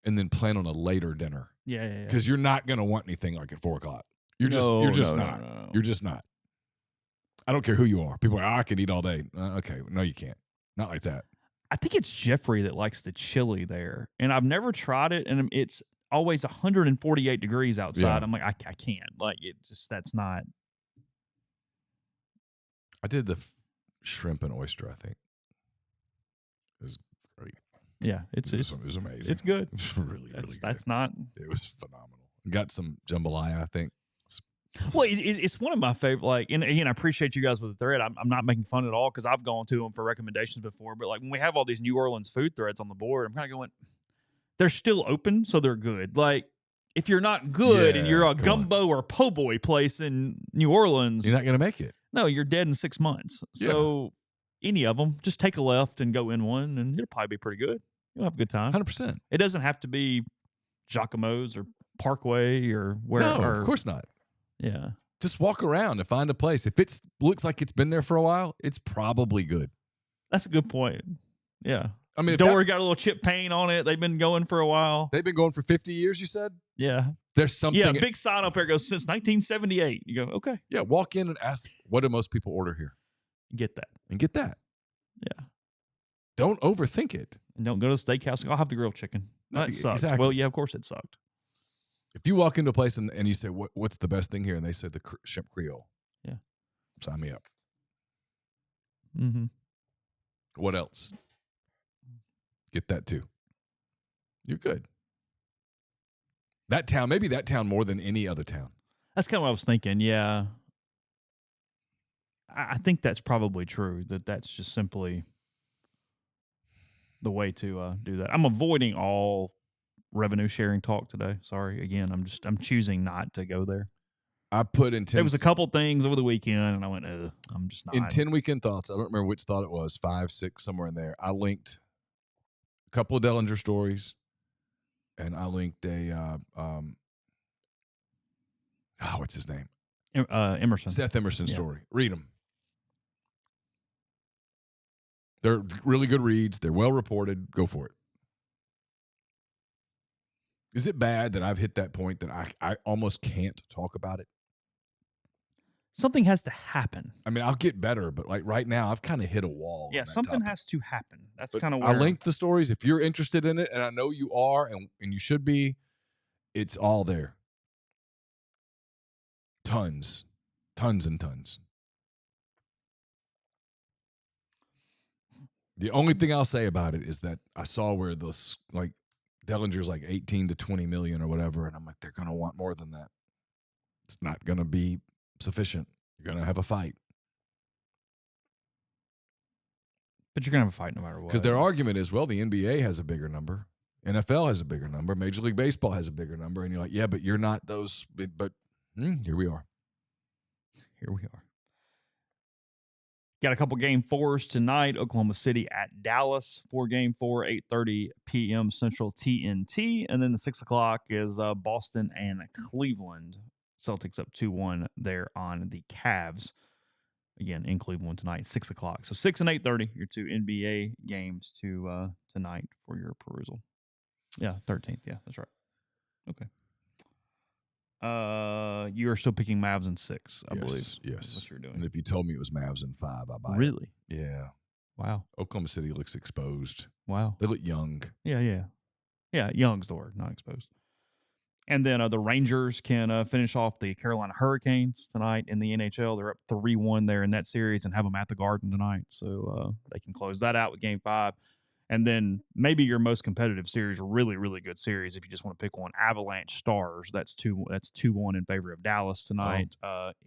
and then plan on a later dinner. Yeah. Because you're not going to want anything like at 4 o'clock. You're just not. No. You're just not. I don't care who you are. People are like, I can eat all day. Okay. No, you can't. Not like that. I think it's Jeffrey that likes the chili there. And I've never tried it. And it's always 148 degrees outside. Yeah. I'm like, I can't. Like, that's not. I did the shrimp and oyster, I think. It was great. Yeah. It was amazing. It's good. It was really good. That's not. It was phenomenal. Got some jambalaya, I think. Well, it's one of my favorite. Like, and again, I appreciate you guys with the thread. I'm not making fun at all, because I've gone to them for recommendations before. But like, when we have all these New Orleans food threads on the board, I'm kind of going, they're still open, so they're good. Like, if you're not good and you're a gumbo or po' boy place in New Orleans, you're not going to make it. No, you're dead in 6 months. So any of them, just take a left and go in one, and it'll probably be pretty good. You'll have a good time. 100%. It doesn't have to be Giacomo's or Parkway or where. No, of course not. Yeah. Just walk around and find a place. If it looks like it's been there for a while, it's probably good. That's a good point. Yeah. I mean, door got a little chip paint on it. They've been going for a while. They've been going for 50 years, you said? Yeah. There's something. Yeah, big sign up there goes since 1978. You go, okay. Yeah, walk in and ask, what do most people order here? Get that. And get that. Yeah. Don't overthink it. And don't go to the steakhouse. I'll have the grilled chicken. That sucked. Exactly. Well, yeah, of course it sucked. If you walk into a place and you say, what's the best thing here? And they say the shrimp Creole. Yeah. Sign me up. Mm-hmm. What else? Get that too. You're good. Maybe that town more than any other town. That's kind of what I was thinking. Yeah. I think that's probably true, that's just simply the way to do that. I'm avoiding all revenue sharing talk today. Sorry. Again, I'm choosing not to go there. I put in 10. There was a couple things over the weekend, and I went, I'm just not. In 10 weekend thoughts, I don't remember which thought it was, 5, 6, somewhere in there. I linked a couple of Dellinger stories, and I linked a what's his name? Emerson. Seth Emerson story. Read them. They're really good reads. They're well reported. Go for it. Is it bad that I've hit that point that I almost can't talk about it? Something has to happen. I mean, I'll get better, but like right now, I've kind of hit a wall. Yeah, something has to happen. That's kind of where I linked the stories. If you're interested in it, and I know you are, and you should be, it's all there. Tons and tons. The only thing I'll say about it is that I saw where those like Dellinger's like 18 to 20 million or whatever, and I'm like, they're going to want more than that. It's not going to be sufficient. You're going to have a fight. But you're going to have a fight no matter what. Because their argument is, well, the NBA has a bigger number. NFL has a bigger number. Major League Baseball has a bigger number. And you're like, yeah, but you're not those. But here we are. Here we are. Got a couple game fours tonight. Oklahoma City at Dallas for game 4, 8:30 p.m. Central TNT. And then the 6 o'clock is Boston and Cleveland. Celtics up 2-1 there on the Cavs. Again, in Cleveland tonight, 6 o'clock. So 6 and 8:30, your two NBA games tonight for your perusal. Yeah, 13th. Yeah, that's right. Okay. You are still picking Mavs in 6, I believe. Yes. That's what you're doing. And if you told me it was Mavs in 5, I buy it. Really? Yeah. Wow. Oklahoma City looks exposed. Wow. They look young. Yeah. Young's the word, not exposed. And then the Rangers can finish off the Carolina Hurricanes tonight in the NHL. They're up 3-1 there in that series and have them at the Garden tonight. So they can close that out with Game 5. And then maybe your most competitive series, really, really good series, if you just want to pick one, Avalanche Stars. That's 2-1 in favor of Dallas tonight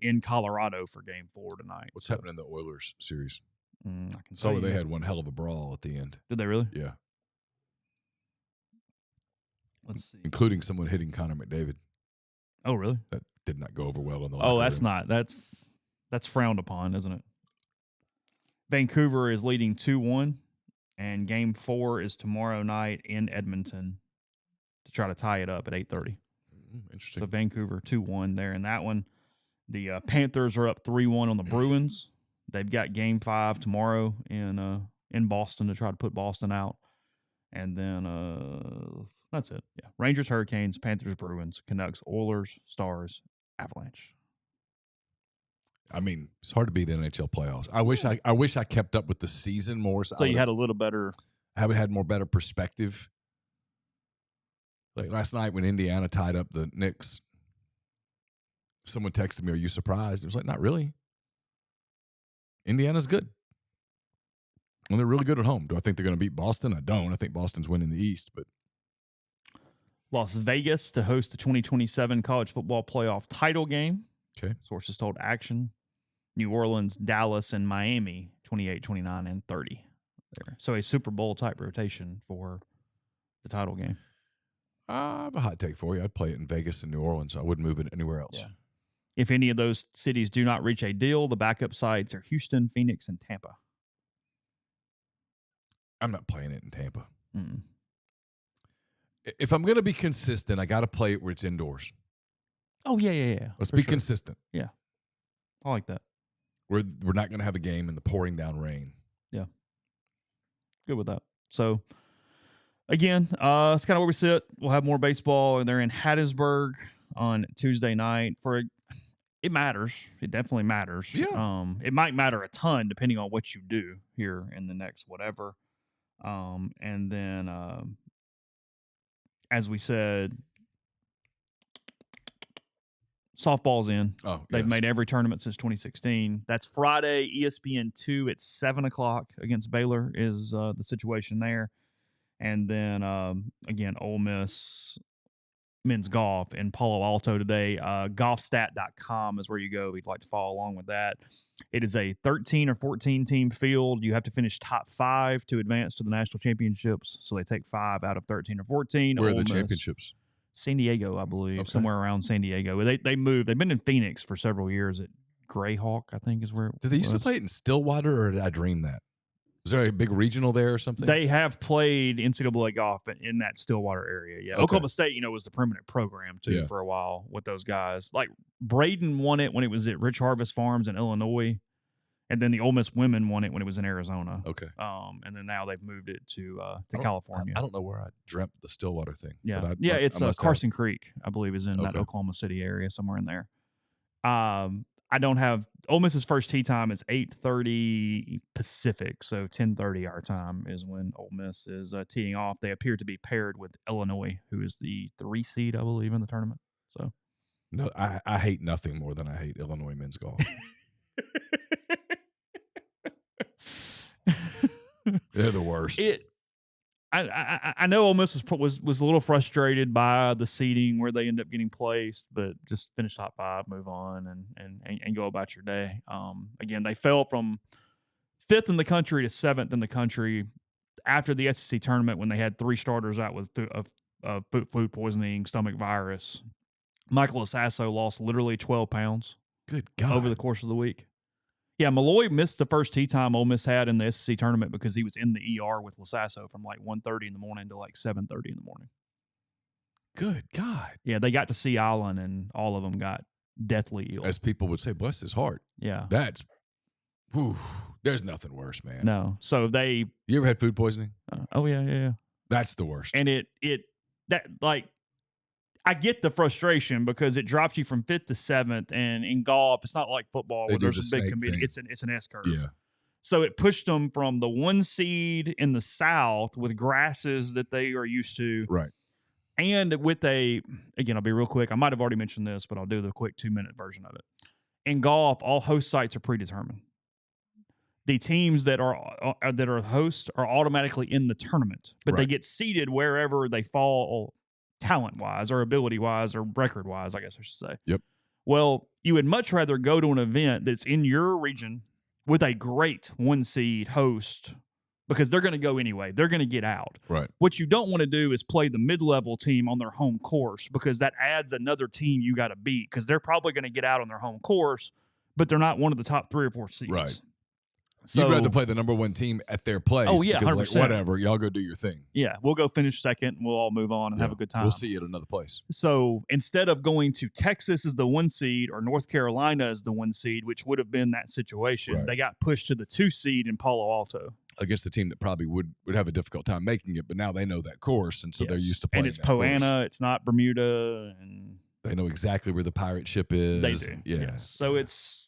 in Colorado for Game 4 tonight. What's happening in the Oilers series? I can tell you. They had one hell of a brawl at the end. Did they really? Yeah. Let's see. Including someone hitting Connor McDavid. Oh, really? That did not go over well in the locker room. That's frowned upon, isn't it? Vancouver is leading 2-1, and Game 4 is tomorrow night in Edmonton to try to tie it up at 8:30. Interesting. So Vancouver 2-1 there in that one. The Panthers are up 3-1 on the Bruins. They've got Game 5 tomorrow in Boston to try to put Boston out. And then that's it. Yeah. Rangers, Hurricanes, Panthers, Bruins, Canucks, Oilers, Stars, Avalanche. I mean, it's hard to beat NHL playoffs. I wish I kept up with the season more. So you had a little better. I would have had more better perspective. Like last night when Indiana tied up the Knicks, someone texted me, "Are you surprised?" It was like, not really. Indiana's good. And they're really good at home. Do I think they're going to beat Boston? I don't. I think Boston's winning the East. But Las Vegas to host the 2027 college football playoff title game. Okay. Sources told Action. New Orleans, Dallas, and Miami, 28, 29, and 30. There. So a Super Bowl type rotation for the title game. I have a hot take for you. I'd play it in Vegas and New Orleans. I wouldn't move it anywhere else. Yeah. If any of those cities do not reach a deal, the backup sites are Houston, Phoenix, and Tampa. I'm not playing it in Tampa. Mm. If I'm going to be consistent, I got to play it where it's indoors. Oh, yeah. Let's be consistent. Yeah. I like that. We're not going to have a game in the pouring down rain. Yeah. Good with that. So, again, it's kind of where we sit. We'll have more baseball. They're in Hattiesburg on Tuesday night. It matters. It definitely matters. Yeah. It might matter a ton depending on what you do here in the next whatever. And then, as we said, softball's in. Oh, They've made every tournament since 2016. That's Friday, ESPN2 at 7 o'clock against Baylor is the situation there. And then, again, Ole Miss men's golf in Palo Alto today. Golfstat.com is where you go if you'd like to follow along with that. It is a 13 or 14 team field. You have to finish top 5 to advance to the national championships. So they take 5 out of 13 or 14. Where are the championships? San Diego, I believe, somewhere around San Diego. They moved. They've been in Phoenix for several years at Greyhawk, I think is where it was. Did they used to play it in Stillwater, or did I dream that? Was there a big regional there or something? They have played NCAA golf in that Stillwater area. Yeah, okay. Oklahoma State, was the permanent program too for a while with those guys. Like Braden won it when it was at Rich Harvest Farms in Illinois, and then the Ole Miss women won it when it was in Arizona. Okay. And then now they've moved it to California. I don't know where I dreamt the Stillwater thing. Yeah, but it's Carson Creek, I believe, is in that Oklahoma City area somewhere in there. I don't have Ole Miss's first tee time is 8:30 Pacific, so 10:30 our time is when Ole Miss is teeing off. They appear to be paired with Illinois, who is the 3 seed, I believe, in the tournament. So, no, I hate nothing more than I hate Illinois men's golf. They're the worst. I know Ole Miss was a little frustrated by the seeding where they end up getting placed, but just finish top 5, move on, and go about your day. Again, they fell from 5th in the country to 7th in the country after the SEC tournament when they had 3 starters out with food poisoning, stomach virus. Michael Asasso lost literally 12 pounds. Good God. Over the course of the week. Yeah, Malloy missed the first tee time Ole Miss had in the SEC tournament because he was in the ER with Lasasso from like 1:30 in the morning to like 7:30 in the morning. Good God. Yeah, they got to Sea Island, and all of them got deathly ill. As people would say, bless his heart. Yeah. That's, whew, there's nothing worse, man. No. So they. You ever had food poisoning? Oh, yeah. That's the worst. And I get the frustration because it drops you from 5th to 7th, and in golf, it's not like football where there's a big committee. It's an S curve. Yeah. So it pushed them from the 1 seed in the South with grasses that they are used to. Right. And with again, I'll be real quick. I might have already mentioned this, but I'll do the quick 2-minute version of it. In golf, all host sites are predetermined. The teams that are hosts are automatically in the tournament, but they get seeded wherever they fall talent-wise or ability-wise or record-wise, I guess I should say. Yep. Well, you would much rather go to an event that's in your region with a great 1 seed host because they're going to go anyway. They're going to get out. Right. What you don't want to do is play the mid-level team on their home course because that adds another team you got to beat because they're probably going to get out on their home course, but they're not one of the top 3 or 4 seeds. Right. So, you'd rather play the number 1 team at their place. Oh, yeah, because 100%. like, whatever, y'all go do your thing. Yeah, we'll go finish second, and we'll all move on and have a good time. We'll see you at another place. So instead of going to Texas as the 1 seed or North Carolina as the 1 seed, which would have been that situation, they got pushed to the 2 seed in Palo Alto. Against the team that probably would have a difficult time making it, but now they know that course, and so they're used to playing. And it's Poana, it's not Bermuda, and they know exactly where the pirate ship is. They do. Yes. So it's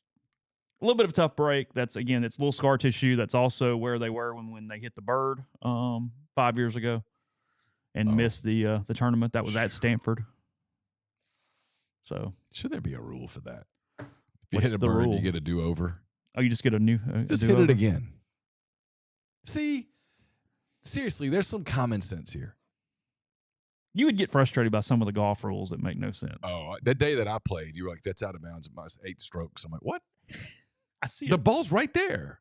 a little bit of a tough break. That's a little scar tissue. That's also where they were when they hit the bird 5 years ago and missed the tournament. That was at Stanford. So should there be a rule for that? If you hit a bird, you get a do-over. Oh, you just get a new just hit it again. See, seriously, there's some common sense here. You would get frustrated by some of the golf rules that make no sense. Oh, that day that I played, you were like, that's out of bounds. It was 8 strokes. I'm like, what? I see the ball's right there.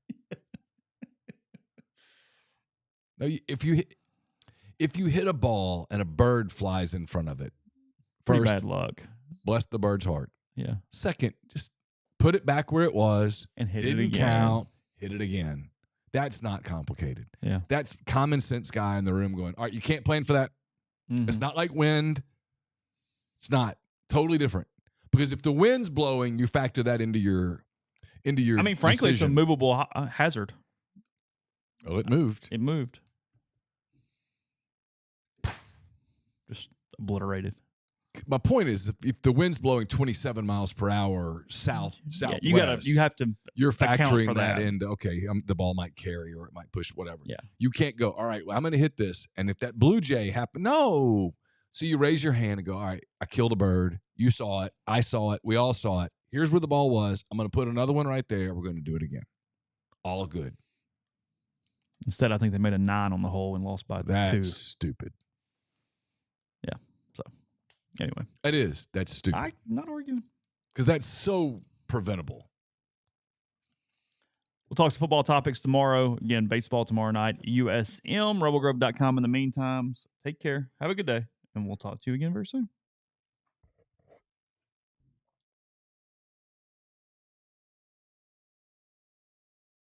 No, if you hit a ball and a bird flies in front of it, pretty bad luck. Bless the bird's heart. Yeah. Second, just put it back where it was and hit Didn't it again. Count. Hit it again. That's not complicated. Yeah. That's common sense guy in the room going, all right, you can't plan for that. Mm-hmm. It's not like wind. It's not. Totally different. Because if the wind's blowing, you factor that into your I mean, frankly, decision. it's a movable hazard. Oh, it moved. It moved. Just obliterated. My point is, if the wind's blowing 27 miles per hour southwest, you're factoring that into, okay, the ball might carry or it might push, whatever. Yeah. You can't go, all right, well, I'm going to hit this. And if that blue jay happened, no. So you raise your hand and go, all right, I killed a bird. You saw it. I saw it. We all saw it. Here's where the ball was. I'm going to put another one right there. We're going to do it again. All good. Instead, I think they made a 9 on the hole and lost by 2. That's stupid. Yeah. So, anyway. It is. That's stupid. I'm not arguing. Because that's so preventable. We'll talk some football topics tomorrow. Again, baseball tomorrow night. USM, rebelgrove.com in the meantime. So take care. Have a good day. And we'll talk to you again very soon.